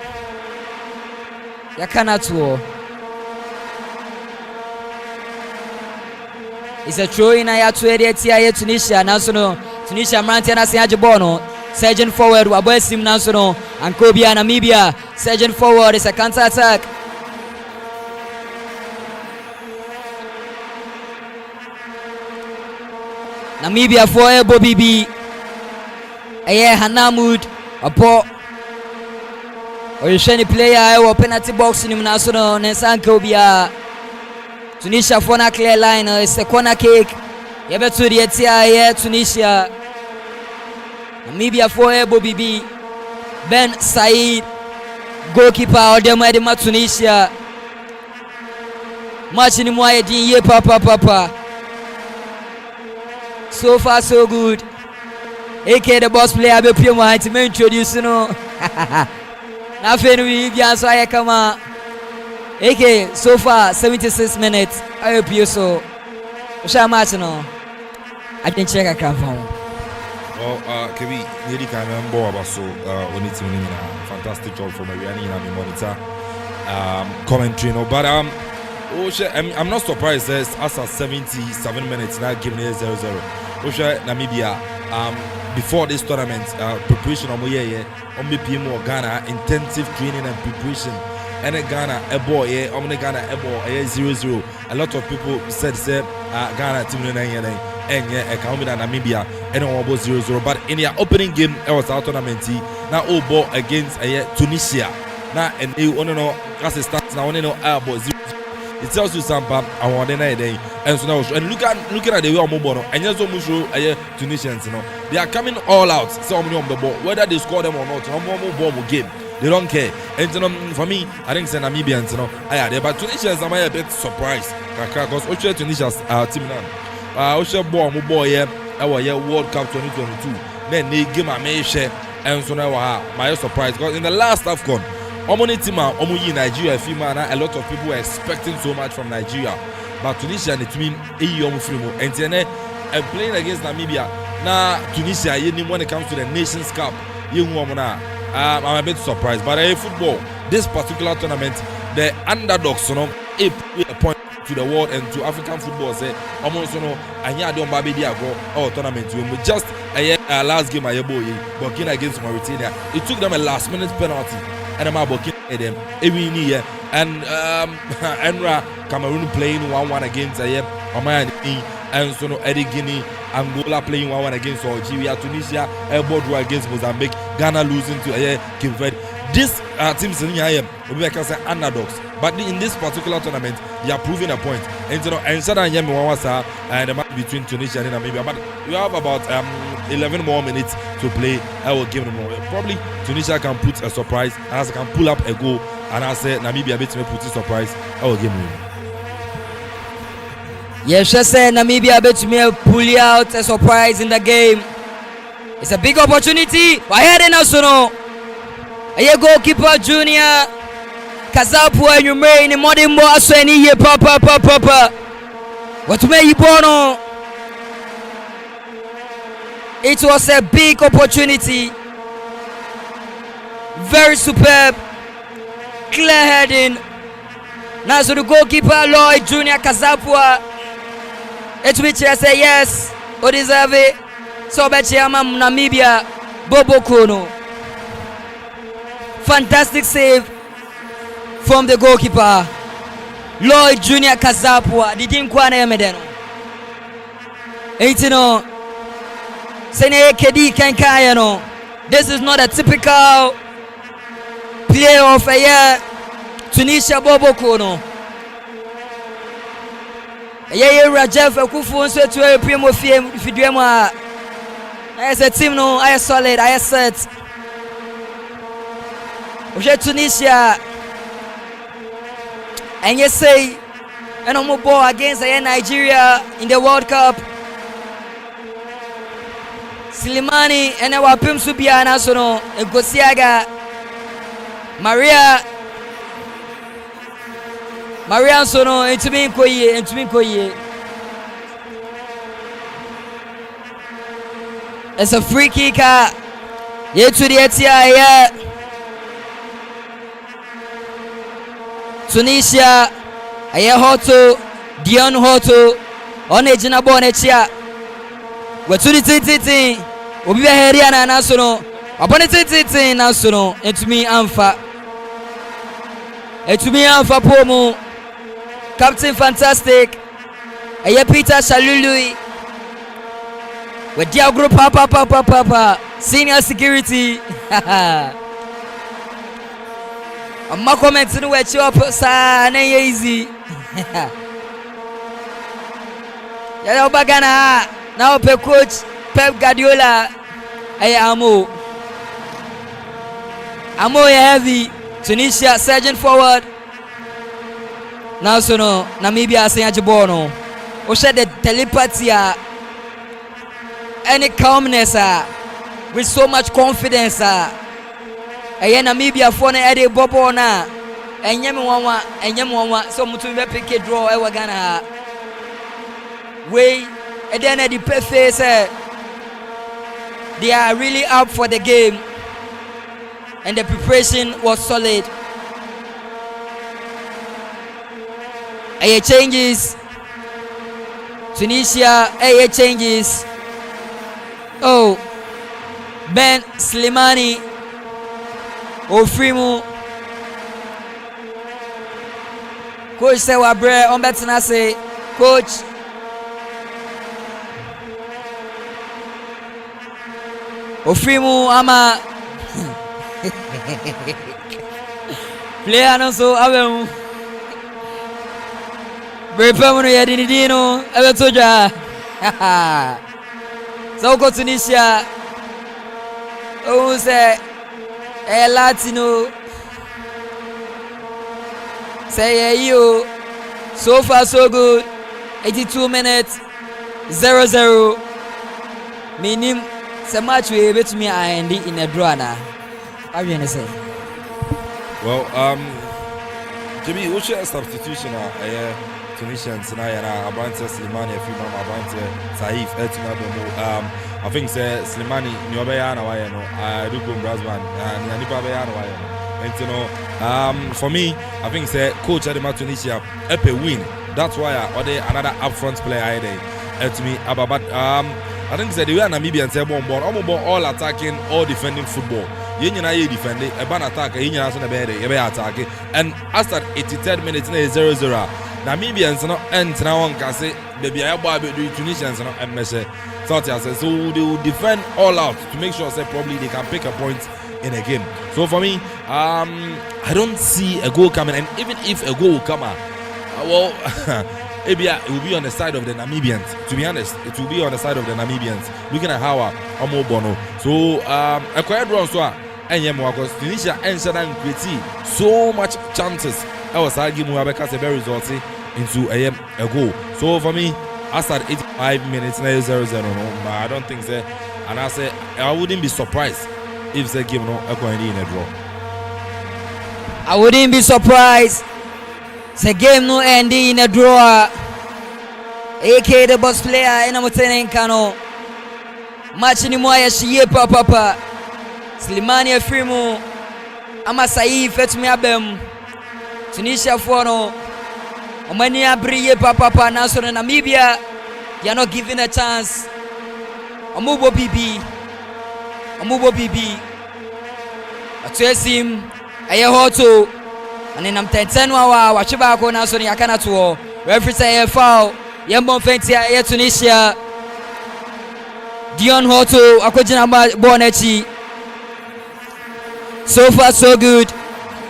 Yakanato. It's a throw in Ayatu Tia Tunisia Nasono Tunisia Mantiana Siajibono. Surgeon forward, Wabesim Nasono, and Kobia Namibia. Surgeon forward is a counter attack. Namibia for Bobby B. Aye Hanamud, a poor or you shiny player or penalty box in Nasono, Nesan Kobia. Tunisia for a clear line, it's a corner kick. Yebe to the Tia, Tunisia. Namibia for Bobby B. Ben Said, goalkeeper of the Tunisia. Match in Moyedin, ye papa. So far, so good. AK the boss player, be pure mind to introduce, you know. Nothing we can say, come on. AK, so far, 76 minutes. I hope you so. Shall match, no? I can check a camp home. Well, Kevi, nearly can remember about so on it fantastic job from Mariani and monitor commentary, no, but I'm not surprised as at 77 minutes now giving it 0-0. Namibia before this tournament preparation on PM or Ghana intensive training and preparation and Ghana a boy Ghana a boy 0-0. A lot of people said Ghana team and Namibia and almost 0-0. But in their opening game, it was our tournament. Now, all ball against Tunisia. Now, and you want to know as it starts now, about 0. It tells you something. I want to know. And so now, and looking at the way I'm mobile, and just almost show Tunisians, they are coming all out. So on the ball, whether they score them or not, no more ball game. They don't care. And for me, I think it's Namibians, but Tunisians are a bit surprised because Tunisia's team now. Osha boy World Cup 2022. Then they give my share and so now my surprise because in the last AFCON, Nigeria a lot of people were expecting so much from Nigeria. But Tunisia and the team and playing against Namibia. Now Tunisia when it comes to the Nations Cup, I'm a bit surprised. But football, this particular tournament, the underdogs, a point to the world and to African football say almost and yeah don't baby go tournament we just last game Burkina against Mauritania. It took them a last minute penalty and I'm Burkina them every year and Enra Cameroon playing 1-1 against Oman and Eddie Guinea Angola playing 1-1 against Algeria. Tunisia elbow draw against Mozambique. Ghana losing to Cape Verde. These teams in here will be underdogs. But in this particular tournament, they are proving a point. And the match between Tunisia and Namibia. But we have about 11 more minutes to play. I will give them more. Probably Tunisia can put a surprise, and as I can pull up a goal, and I say Namibia bit me put a surprise. I will give them. Yes, just say Namibia bet me pull out a surprise in the game. It's a big opportunity. Why hadn't also a goalkeeper junior Kazapu and you may in modern boss any year papa. What may you born? It was a big opportunity. Very superb. Clear heading. Now so the goalkeeper Lloyd Junior Kazapua. It which I say yes. Or deserve it. So bet Namibia Bobo Kono. Fantastic save from the goalkeeper Lloyd Junior Kazapua. Didn't kwana medeno. 18 Sene Kedi Kankayano. This is not a typical player of a year. Tunisia Bobo Kono. Yeah, Rajaf Akuffo so to a primo film if you do as a team no, I solid, I set. Tunisia and you say and I'm ball against Nigeria in the World Cup. Slimani and our Pim Subia National and Gosiaga Maria Sono and to me Koye. It's a free kicker. Yet to the Etia. Tunisia. Aye Hoto. Dion Hoto. On a Jina Bonnetia. We're to the Titi. Obi Heriana National. Upon the Titi National. And to me, Amfa. And to me, Amfa Pomo. Captain Fantastic. Aye Peter Shalului. With the group, papa, senior security. I'm not commenting to what you up, sir. Easy. Yellow Bagana. Now, coach Pep Guardiola. Amo heavy. Tunisia surging forward. Now, so no, Namibia saying Jabono. O shed the telepathy. Any calmness with so much confidence Namibia for na bobo na enyem so mutu be pick a draw e Ghana way and then the perfect they are really up for the game and the preparation was solid. Changes Tunisia changes. Oh, Ben Slimani, Ofrimu, Coach Sewabre, on Betanase, Coach Ofrimu, Ama Player Anonso, Abemu, Brepamuno Yadinidino, Abetoja. So go Tunisia. Oh, say a Latino. Say you. So far so good. 82 minutes. 0-0. Meaning so much we able to me and in a draw now. What are you gonna say? Well, Jimmy, what's your substitution? Tunisians and I Abante Slimani, a few mama Abante Saif, Etimabemo. I think Slimani, Nyobayana, I do go Brasman, and Yanipabayana. And you know, for me, I think Coach Adema Tunisia, Epe win. That's why I order another upfront player I to me. But I think the way Namibians say all attacking, all defending football. You defend it, a ban attack, you attack, and after 83rd minutes, 0-0. Namibians no end now one can say baby I buy the Tunisians no and measure so they will defend all out to make sure say probably they can pick a point in a game. So for me, I don't see a goal coming, and even if a goal will come out, well maybe it will be on the side of the Namibians. To be honest, it will be on the side of the Namibians. Looking at how Omo Bono. So a quiet run so and because Tunisia and create so much chances. I was arguing with Abeka very resulty into a goal. So for me, after 85 minutes, 0-0, but I don't think so. And I say I wouldn't be surprised if the game no in a draw. I wouldn't be surprised. The game no end in a draw. AK the boss player in a Kano. Match ni moya shiye papa. Slimani Afrimu. Ama Saif Etmi Abem. Tunisia for no. Omania Briye papa Naso Namibia. They are not given a chance. Omubo BB. Atuesim. Ayehoto. And then I'm 10 wa wachiba ko Naso ni akana to. Referee say foul. Yembon Fentia aye Tunisia. Dion Hoto akojina Bonechi. So far so good.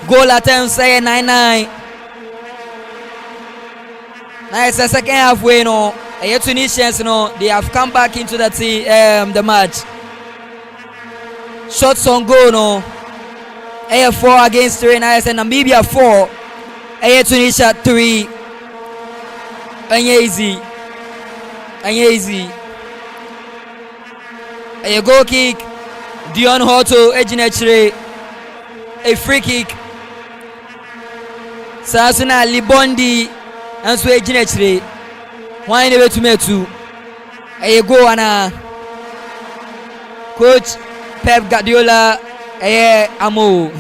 Goal attempt say 9-9. Now it's the second halfway no. Aye Tunisians no, they have come back into the match. Shots on goal no. Aye 4 against 3. Now it's Namibia 4. Tunisia 3. Easy. A goal kick. Dion Hoto Ejinechre. A free kick. Sasuna Libondi and so Ejinechre. Why never to me too? A go ana. Coach Pep Guardiola. Amo.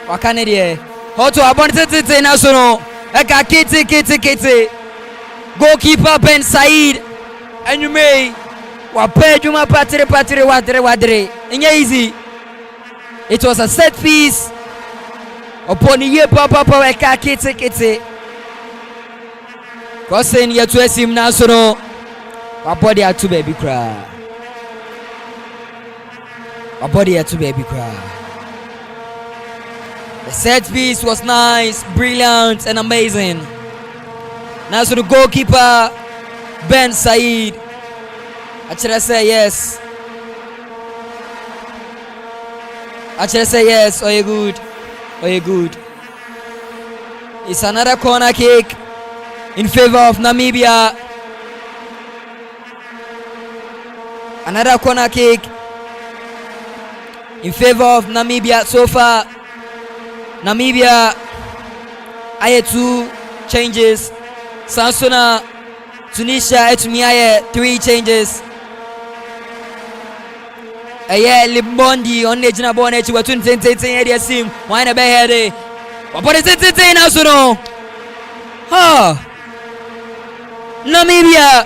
Wakane de. Hoto abonte national. Eka kete. Goalkeeper Ben Said. And you may. Wapejuma patire wadre. Easy. It was a set piece. Upon ye papa eka kete. Kosen ye to esim national. Wabody atu baby cry. The set piece was nice, brilliant, and amazing. Now to the goalkeeper, Ben Said. Should I say yes? Oh, you good. It's another corner kick in favor of Namibia. Another corner kick in favor of Namibia. So far, Namibia, I had 2 changes. Sansona, Tunisia, Etumiaye, 3 changes. Libondi on the Jina Bonnet, were 20 area sim. Why not be here? What is it now? So no. Namibia,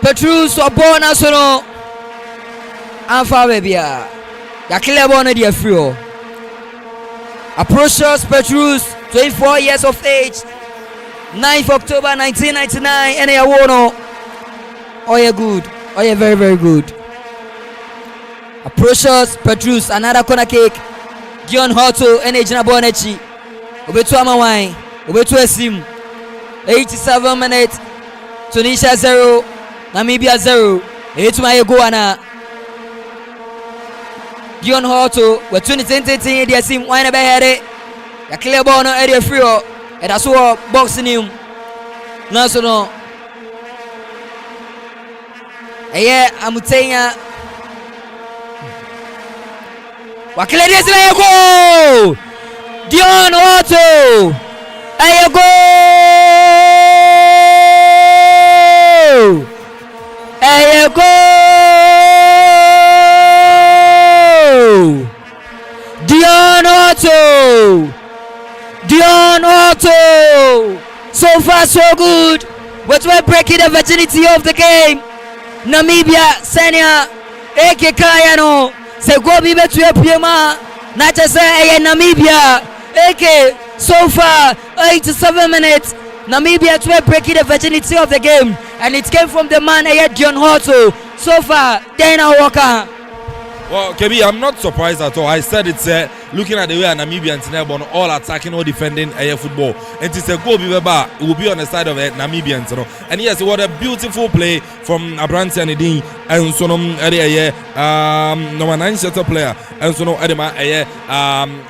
Petrus, or born national. Alpha Babia. Yakila Bonnet, dear Frio. Approaches Petrus, 24 years of age, 9th October 1999, and a wono. Oh, yeah, good. Oh, yeah, very, very good. Approaches Petrus, another corner kick. Dion Hoto, and a Jina Bonechi. Obetu Amawai, Obetu Esim. 87 minutes. Tunisia 0, Namibia 0. Etumaya Goana. Dion Hoto, we're 2010 area sim. Why not be here? A clear ball no area free. And that's what boxing him. National. I'm saying, what clear is a go? Dion Hoto, a go. Dion Hoto. So far so good. But we're breaking the virginity of the game. Namibia, Senia, Eke Kayano, Segobi Betu Piema, not just say Namibia, Eke, so far 87 minutes. Namibia to breaking the virginity of the game, and it came from the man Dion Hoto. So far, Dana Walker. Well, Kebi, I'm not surprised at all. I said it's looking at the way Namibians are all attacking, all defending football. And it's a goal, it will be on the side of Namibians. You know? And yes, what a beautiful play from Abranti and Edin. And so, number 9 setter player. And so,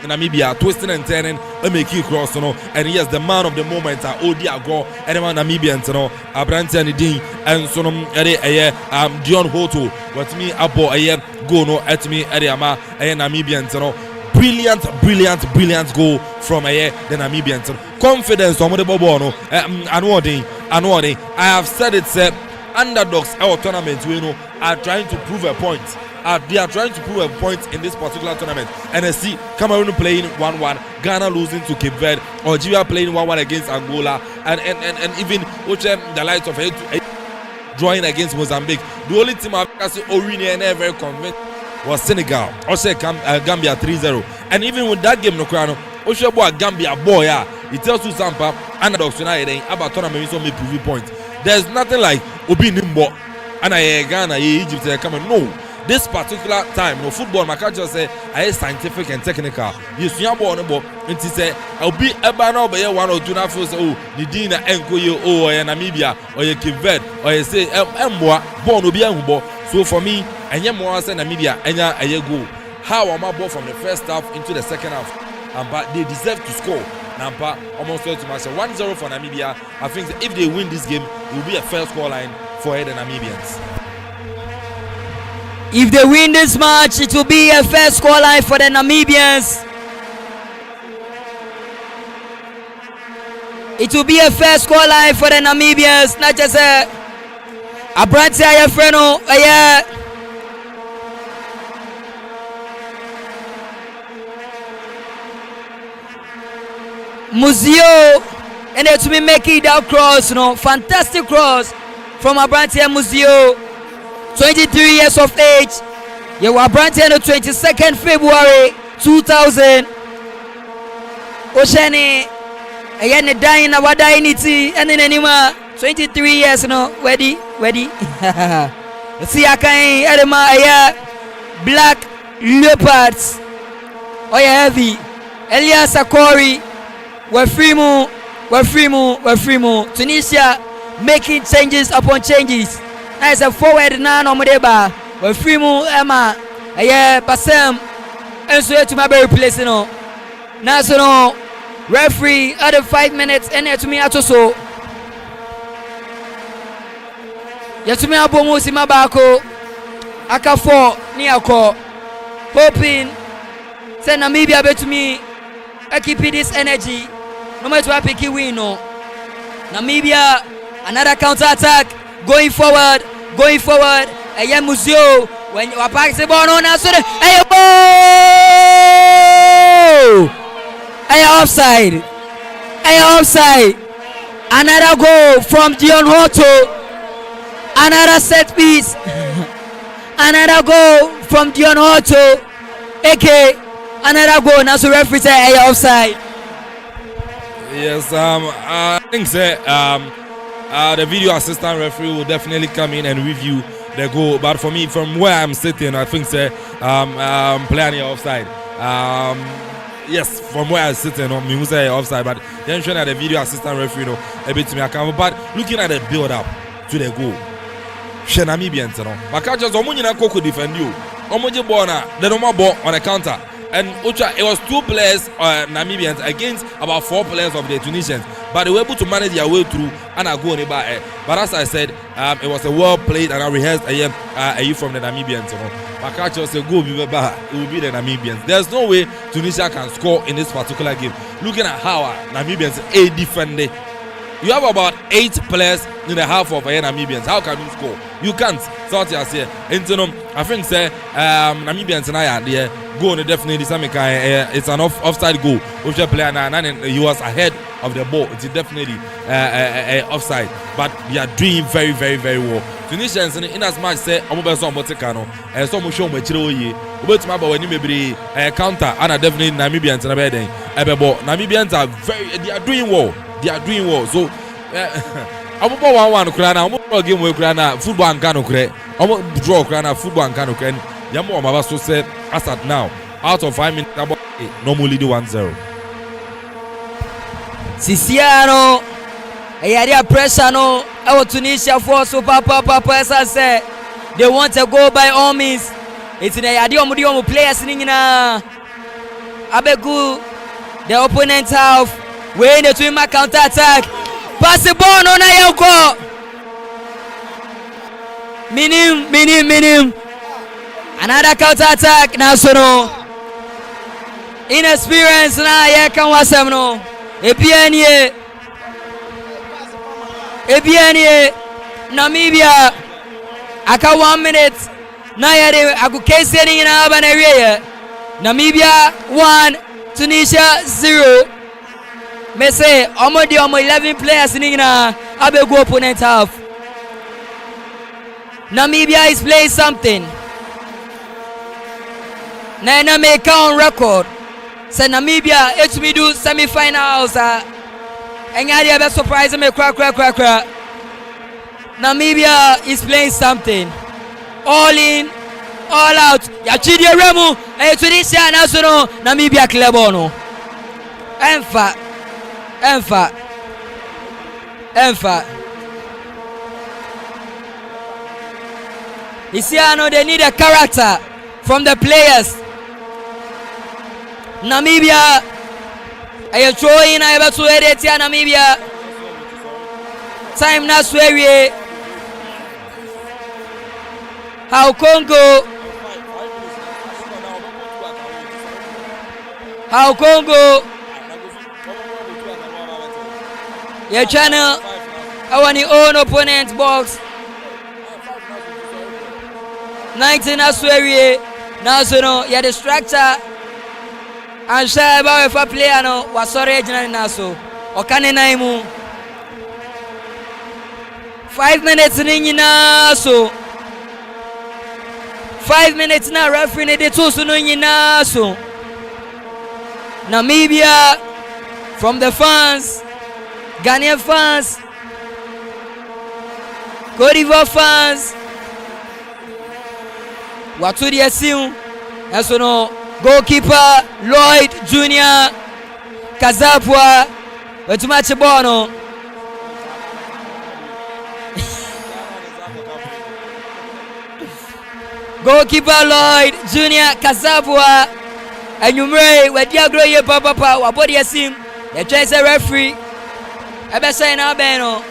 Namibia twisting and turning, make you cross. You know? And yes, the man of the moment, Odiago, and Namibians, you know, Abranti and Edin. And so, Dion Hoto, what me up go no at me Ariama Namibians, you know. Brilliant goal from the Namibians. Confidence on the Bobono. I have said it, underdogs our tournament, you know, are trying to prove a point. They are trying to prove a point in this particular tournament. And I see Cameroon playing 1-1, Ghana losing to Cape Verde, Algeria playing 1-1 against Angola, and even the likes of drawing against Mozambique. The only team I've seen Orine and very convinced was Senegal. Also Gambia 3-0. And even with that game, no crown, Oshabo Gambia boy, it tells you something. Underdogs tonight about tournament so make prove point. There's nothing like Obi Nimbo and Ghana, Egypt, Cameroon. No. This particular time, no football, my can't just say I scientific and technical. You see, I'm born about and to say I'll be a banner by 1 or 2 hours. Oh, the Dina Enko, oh, Namibia, or you Cape Verde, or you say, born will be a so for me, and more say Namibia, and ya go. how am I ball from the first half into the second half, but they deserve to score. Nampa almost to match 1-0 for Namibia. I think that if they win this game, it will be a fair score line for the Namibians. If they win this match, it will be a fair score line for the Namibians. It will be a fair score line for the Namibians. Not just a Abrantia Freno, Muzio, and to be making that cross, fantastic cross from Abrantia Muzio, 23 years of age. You were Abrantia on the 22nd February 2000. Oshani, again the dying our dignity, and then anima 23 years, ready. See, I can Edema, black leopards, heavy, Elias Akori. We're free mo. Tunisia making changes upon changes. As a forward now, no modeba. We're free mo. Emma, Basem, and so to my very place, National referee other 5 minutes, and to me also. Yatumi abomo simabako. Akuffo niako. Hoping, say Namibia bet to me. I keep this energy. No matter what pick win, no. Namibia, another counter attack. Going forward. Aya Muzio. When you are back the ball on us, offside. Another goal from Dion Hoto. Another set piece. Another goal from Dion Hoto. AK. Another goal. Now so referee say offside. Yes, I think the video assistant referee will definitely come in and review the goal. But for me, from where I'm sitting, I think playing offside. Yes, from where I'm sitting, me say offside. But then showing that the video assistant referee, a bit to me account. But looking at the build up to the goal, Namibians, but catch us, Omunina Coco defend you. Omoji Bona, the normal ball on a counter. And Ucha, it was 2 players, Namibians, against about 4 players of the Tunisians. But they were able to manage their way through and I go on about it. But as I said, it was a well played and I rehearsed you from the Namibians. But catch us, it will be the Namibians. There's no way Tunisia can score in this particular game. Looking at how Namibians defended. You have about 8 players in the half of Namibians. How can you score? You can't. So what I say, I think Namibians and I are there. Goal definitely it's an offside goal. Which player he was ahead of the ball. It's definitely offside. But they are doing very, very, very well. Tunisians in as much say and some show me when you maybe counter and definitely Namibians Namibians are they are doing well. So I'm about one crana, I'm game with crana, football and cano cre. I'm draw crana, football and cano cre. Yamo Mabaso said, as at now, out of 5 minutes, normally do 1-0. Siciano, a pressure no, our Tunisia force so papa as I said, they want to go by all means. It's in the idea of players in Abegu, the opponent half. When the twin counter attack, pass the ball on Ayoko. Minim. Another counter attack. Now so no. Inexperience now. Yeah, can was no. Ebianie. Namibia. Aka 1 minute. Now yeah, I could case any in Alban area. Namibia 1, Tunisia 0. Me say, almost 11 players in Abegu opponent half. Namibia is playing something. Nana make on record. Say Namibia, HB do semi-finals. And I be surprised me crack. Namibia is playing something. All in, all out. Yachidi Remu, Tunisia National, Namibia Klebono. Enfa. You see, I know they need a character from the players. Namibia. I throwing I able to edit here Namibia. Time na swerie. How Congo. How Congo. Your channel. I want your own opponent box. 19 Aswerie. Now so no, you're the structure. And share about if a player no was sorry now so. Or can I 5 minutes in so 5 minutes now referee the two so no so. Namibia from the fans, Ghanaian fans, Cote d'Ivoire fans. What to the assume? As you know, goalkeeper Lloyd Jr. Kazapwa, but too much bono. Goalkeeper Lloyd Jr. Kazapwa, and you may where dear glory papa what body assume. A chase a referee. I bet say now Beno.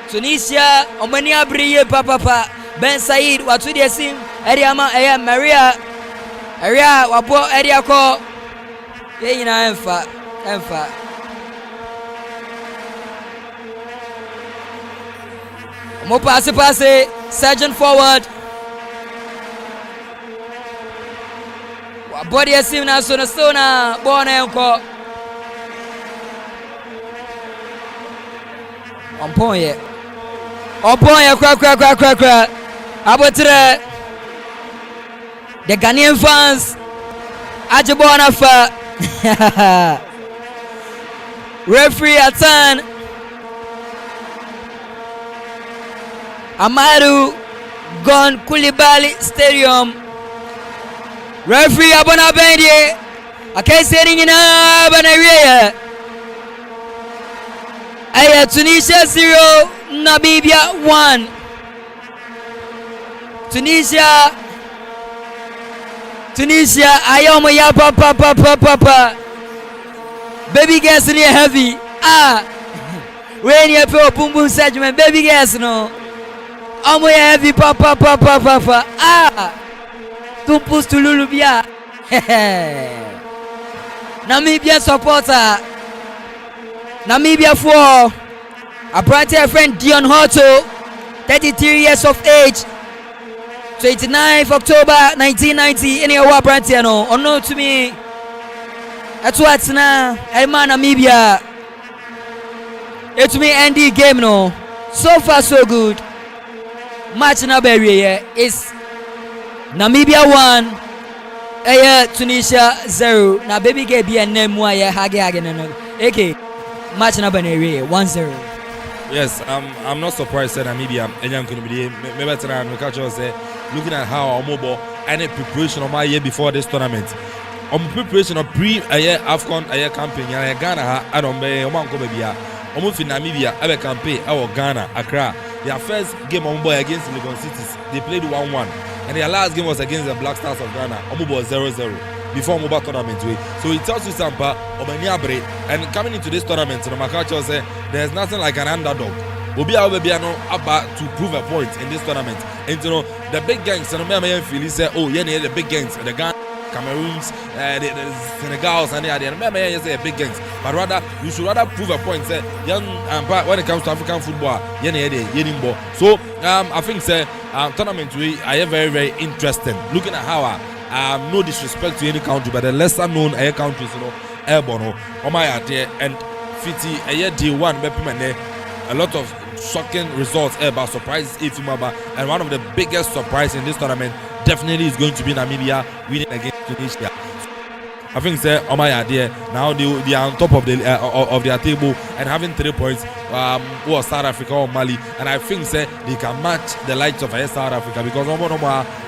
Tunisia, Omania Brie papa. Ben Said, what to the sim, Ediama, Maria, Aria, Wapo, Ediaco, Yena, Enfa. Mo passe, Sergeant forward. Body a sim na sona, born enco. On point, crack. About the Ghanaian fans, Ajibona fa referee at turn. Amadu Gon Koulibaly Stadium. Referee Abona Bendie. I can't say anything now, but I Tunisia 0, Namibia 1. Tunisia, I am ya papa. Baby gas in here heavy. When you put boom boom segment, baby gas no. I'm heavy papa. Tumpus to Lulubia. Namibia supporter. Namibia 4. A bright friend Dion Horto, 33 years of age. 29th October 1990 in your Brantiano. Or no to me. That's what's now. Elman Namibia. It's me Andy game no. So far so good. Match na barrier is Namibia 1. Tunisia 0. Now baby get be a name why hage no. Okay. Match na barrier 1-0. Yes, I'm not surprised that Namibia and young could be maybe say looking at how our mobile and preparation of my year before this tournament. Preparation of AFCON campaign Ghana I don't be almost in Namibia a campaign our Ghana Accra. Their first game on boy against Legon Cities, they played 1-1 and their last game was against the Black Stars of Ghana. 0-0 before mobile tournament way. So it tells you something and coming into this tournament, Makacho say there's nothing like an underdog. Obi Abebiano about to prove a point in this tournament. And you know the big gangs and the feel say, oh yeah, the big gangs, the Ghana, Cameroons, the Senegals, and the say big gangs. But rather you should rather prove a point. Say young when it comes to African football, so I think say tournament we are very very interesting. Looking at how no disrespect to any country, but the lesser known countries, Airborne, Omayate, and Fiti, D1, a lot of shocking results about surprises, and one of the biggest surprises in this tournament definitely is going to be Namibia winning against Tunisia. I think Omayate now they are on top of their table and having 3 points. Or South Africa or Mali, and I think they can match the likes of South Africa because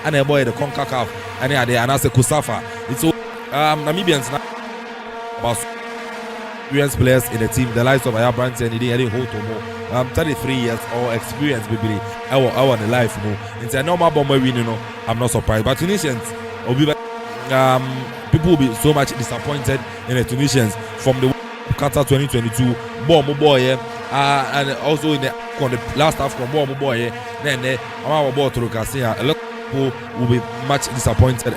and a boy the CONCACAF and they are not Kusafa. It's Namibians now about experienced players in the team, the likes of Brandt and Eddie Hotomo, 33 years or experience, baby. I want the life more. It's a normal bomber win, I'm not surprised. But Tunisians will be people will be so much disappointed in the Tunisians from the Qatar 2022 boy, and also in the last half from boy, then our ball to Cassia. A lot of people will be much disappointed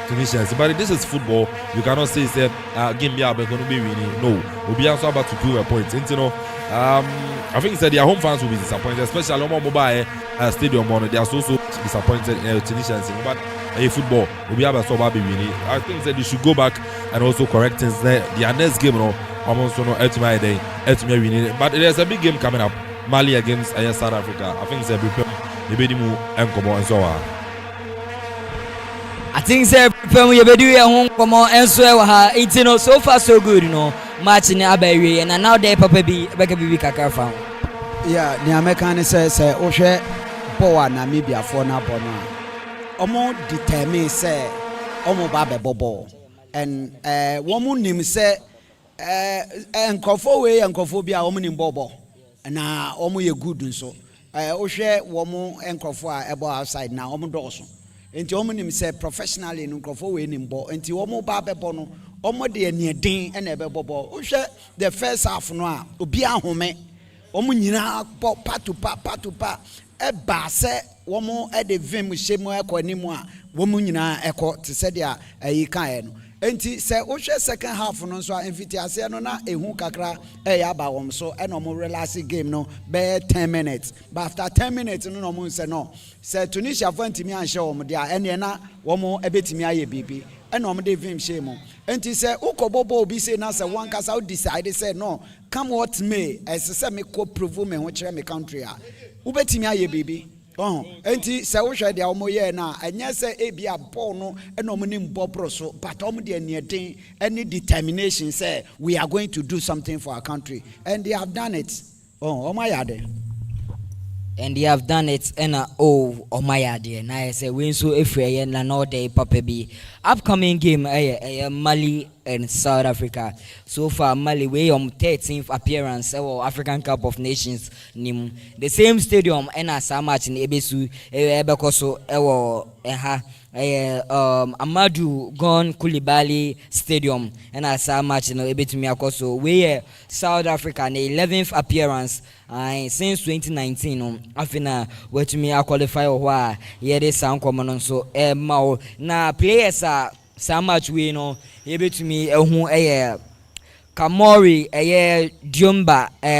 Tunisians. But this is football. You cannot say game be going to be winning. No, we'll be also about to prove a point. You know, I think their home fans will be disappointed, especially on mobile stadium. They are so disappointed in Tunisians. But football will be able to be winning. I think that they should go back and also correct things. Their next game, almost no ultimate day, ultimate winning. But there's a big game coming up. Mali against South Africa. I think they'll be able and so on. I think we be doing home come on and so so far so good, match in Abbey and now they papa be kaka found. Yeah, the American says Oshe Boa Namibia for Nabona. Omo determine say Omo Babe Bobo and woman name say and Akropong and Akropho woman in Bobo and now Omo ye good and so Oshe woman and Akropho ebo outside now Omo Dawson. Enti omo nim say professionally no Akropong we nim bo enti omo ba bebo no omo de aniedin e na bebo hwe the first half no a obi ahome omo nyina part to pa e ba se omo e de vim hyemu ekonimu a omo nyina ekọ te se dia ayi kan no enti se hwe second half no so invite no na ehu kakra e ya ba wom so e no mo relax game no be 10 minutes but after 10 minutes no mo say no say Tunisia for ntimi anhye wom dia ene na wom ebetimi aye bibi ene wom de vim hyemu enti say ukobobo obi say na say one kasa decide say no come what may as say me ko prove me ho kire me country a ubetimi aye bibi enti se wo hwe dia omoye na anya se ebia ball no ena omo mbobro so but omo de anieden any determination say we are going to do something for our country and they have done it omayade and they have done it and omayade na I say we so efreye na no day papa bi upcoming game Mali and South Africa. So far Mali we 13th appearance African Cup of Nations nim the same stadium and as match in Ebesu ebekoso Amadou Gon Koulibaly Stadium and as match in ebetumi akoso we South Africa in 11th appearance since 2019 afina wetumi qualify wa yede san komo so na players some match we ebetumi ehu Kamori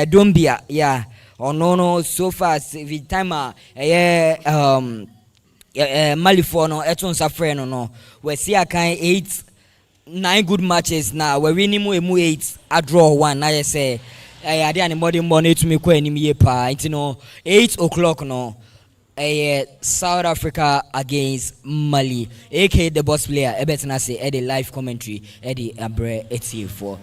Dumbia yeah no so far the time Mali for no eton safre no we see a kind 9 good matches now we winning mu 8 a draw 1 na I say I dey modern money to me ko anim ye pa 8 o'clock no South Africa against Mali, aka the boss player. Ebetna say the live commentary, the Abre 84.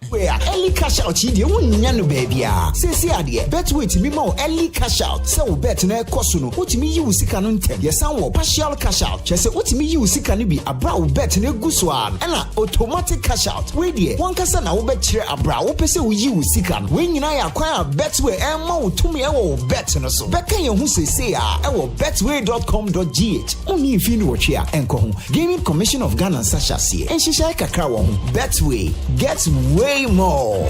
Where early cash out chidi wunyanu baby ah. Say adie bet wait me mo early cash out. Say wo bet na ekoso no. Utimi yi sika no ntem. Yesan wo partial cash out. Chese utimi yi sika no bi abra wo bet na eguso an. Na automatic cash out. We die wan kasa na wo bet kire abra wo pese wo yi sika no. We nyina ya kwan a bet we emma wo tumi e wo bet no so. Beka ye hu say ah e wo betway.com.gh. Oni fi no wo twa enko ho. Gaming Commission of Ghana Sashase. Enshisha kakra wo ho. Betway gets way more.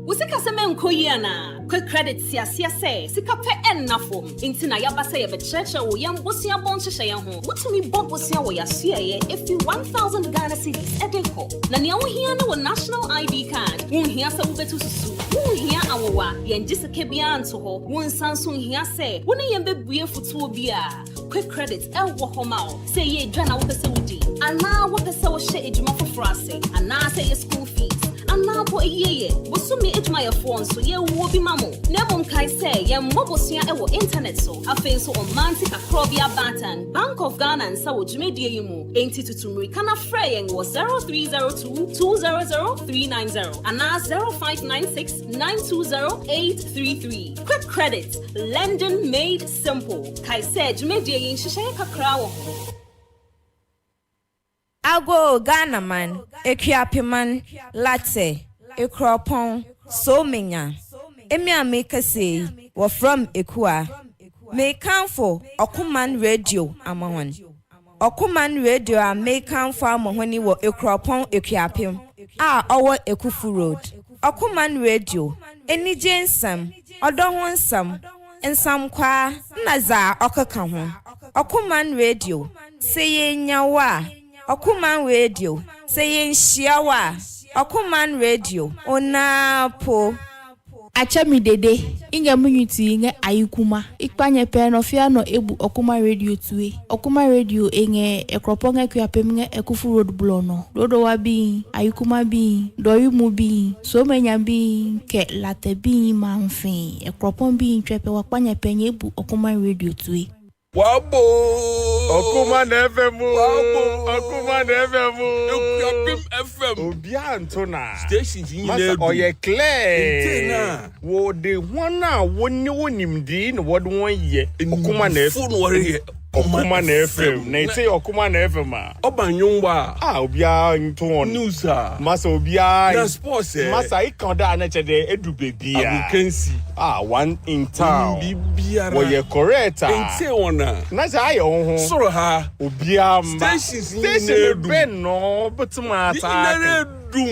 Usika seme nkoyiana quick credit siasia say sika pe ennafo intina yaba say be church wo yam bosia bon hyehyɛ yɛn ho wotumi bobosia wo yasuaye if you 1000 Ghana cedis edenko na ne wo hia ne wo national ID card wo hia sɛ wo betu susu wo hia awowa yɛn giseke bia nto ho wo nsanso hia sɛ wo ne yɛn bebue futuo bia quick credit wo ho ma wo sɛ ye dwana wo pese wudi ana wo pese wo hye edwuma foforo ase ana sɛ ye school fees ana po yeye wo sumi edwuma ye phone so ye wo bi mamo na bom kai say ye mobosua e wo internet so afen so on manti Akrobia Batan Bank of Ghana and sa wo dwumedie yi mu enti tutumri kana frɛ yen wo 0302 200 390 ana 0596 920 833 quick credit lending made simple kai say dwumedie yi hyehyɛ kakra wo Ago Ghana man, Akuapem man, latte, Akropong, so menya. Emia make say, from Ekua. May come for Okuman Radio, Amawan. Okuman Radio American Farm Honey wo Akropong-Akuapem owo Akuffo Road. Okuman Radio eni jensam odohonsam ensam kwa naza okaka ho. Okuman Radio seye nyawa. Okuman Radio seye nshiawa. Okuman Radio onapo Achami dede inga munyuti inga ayukuma ikpanye penofia no ebu Okuma Radio tuwe Okuma Radio enge Akropong-Akuapem nge Akuffo Road blono dodo wabi ayukuma bi doyumu bi so menya bi ke late bi manfin Akropong bi ntwepe wakpanye penye ebu Okuma Radio tuwe Wabo Okuma FM Okuma FM FM Obia Antona stations in there oye clear wo de one woni wonimdi no wod won ye Okuma FM Okuma FM na say Okuma FM Obanyumba obia nton news masa obia na sports masa ikonda na chede edu bebia abukensi one in town wo ye correct ente wona na say ho soro ha obia ma station ben no butuma ata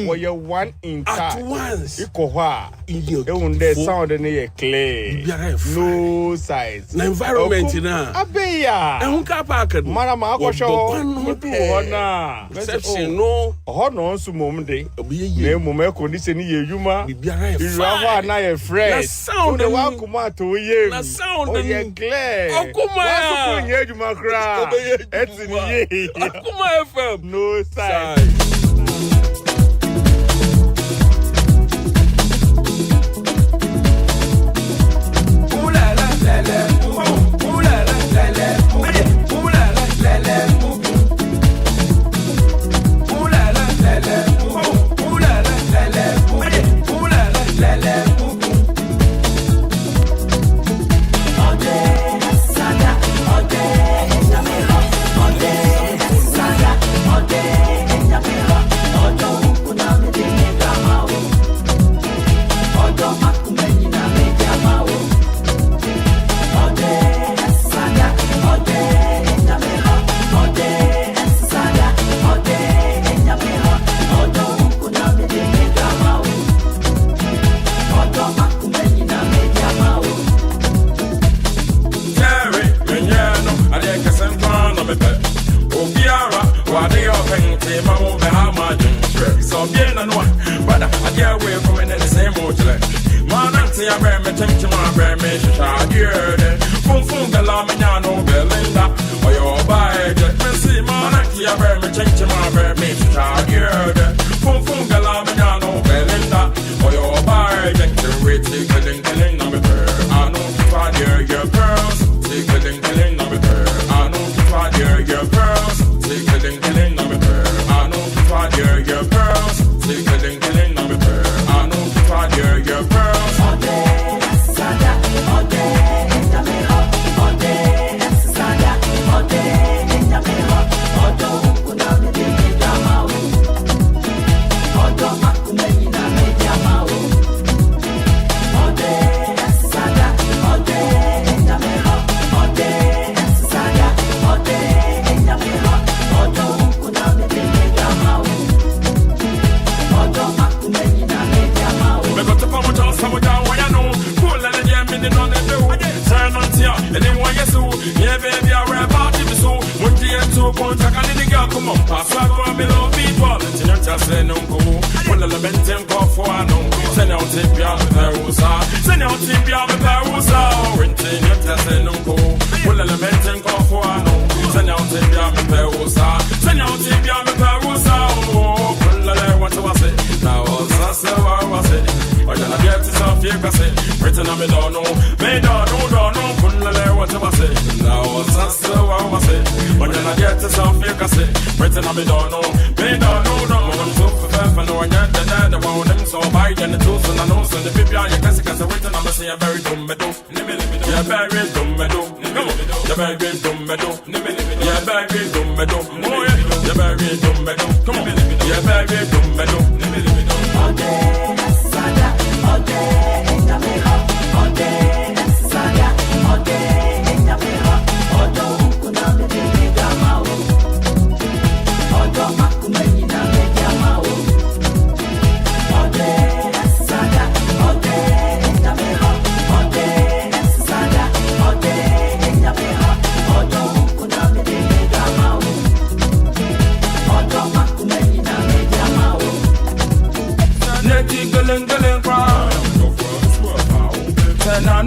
wo ye one in town at once ikohwa e sound na ye clear no size na environment na abeya ehun ka park mara ma akosho na reception no no nso mom de na mom e condition ye yuma irawa na ye fresh sound wa kuma to ye na sound ye clear okuma wa so ye yuma kra etini ye okuma FM no size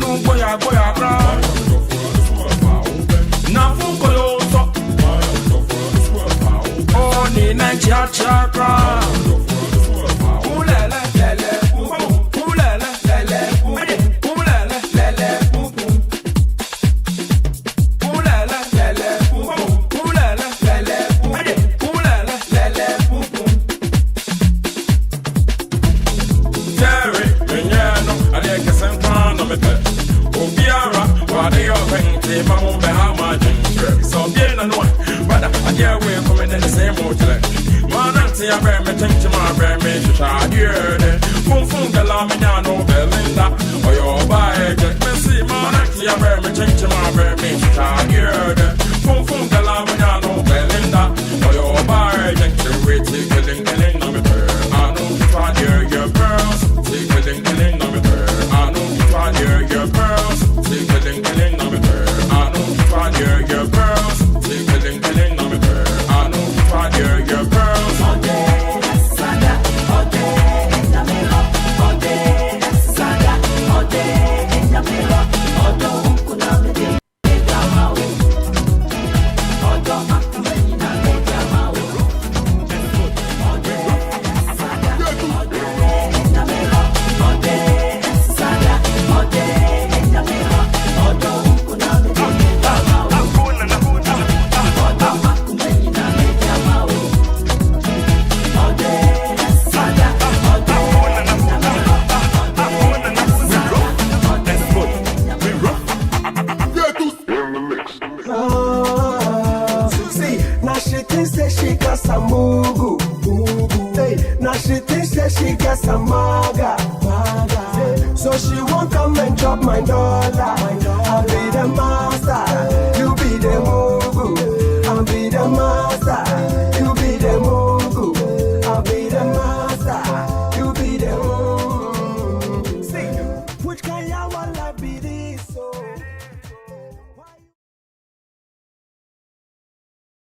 no boya bra. Na fuko yo so. Oh ni na cha. I bear me think to my bear me to try to fun the lamina Belinda or your bike. Me see man, I bear me think to my bear me to try to fun the lamina Belinda or your bike. The way take on me bird. I know you try your girls. Take on me bird. I know you try your girls. Take on me bird. I know you try your girls. Take on me bird. I know you try your girls. She gets a maga. So she won't come and drop my dollar.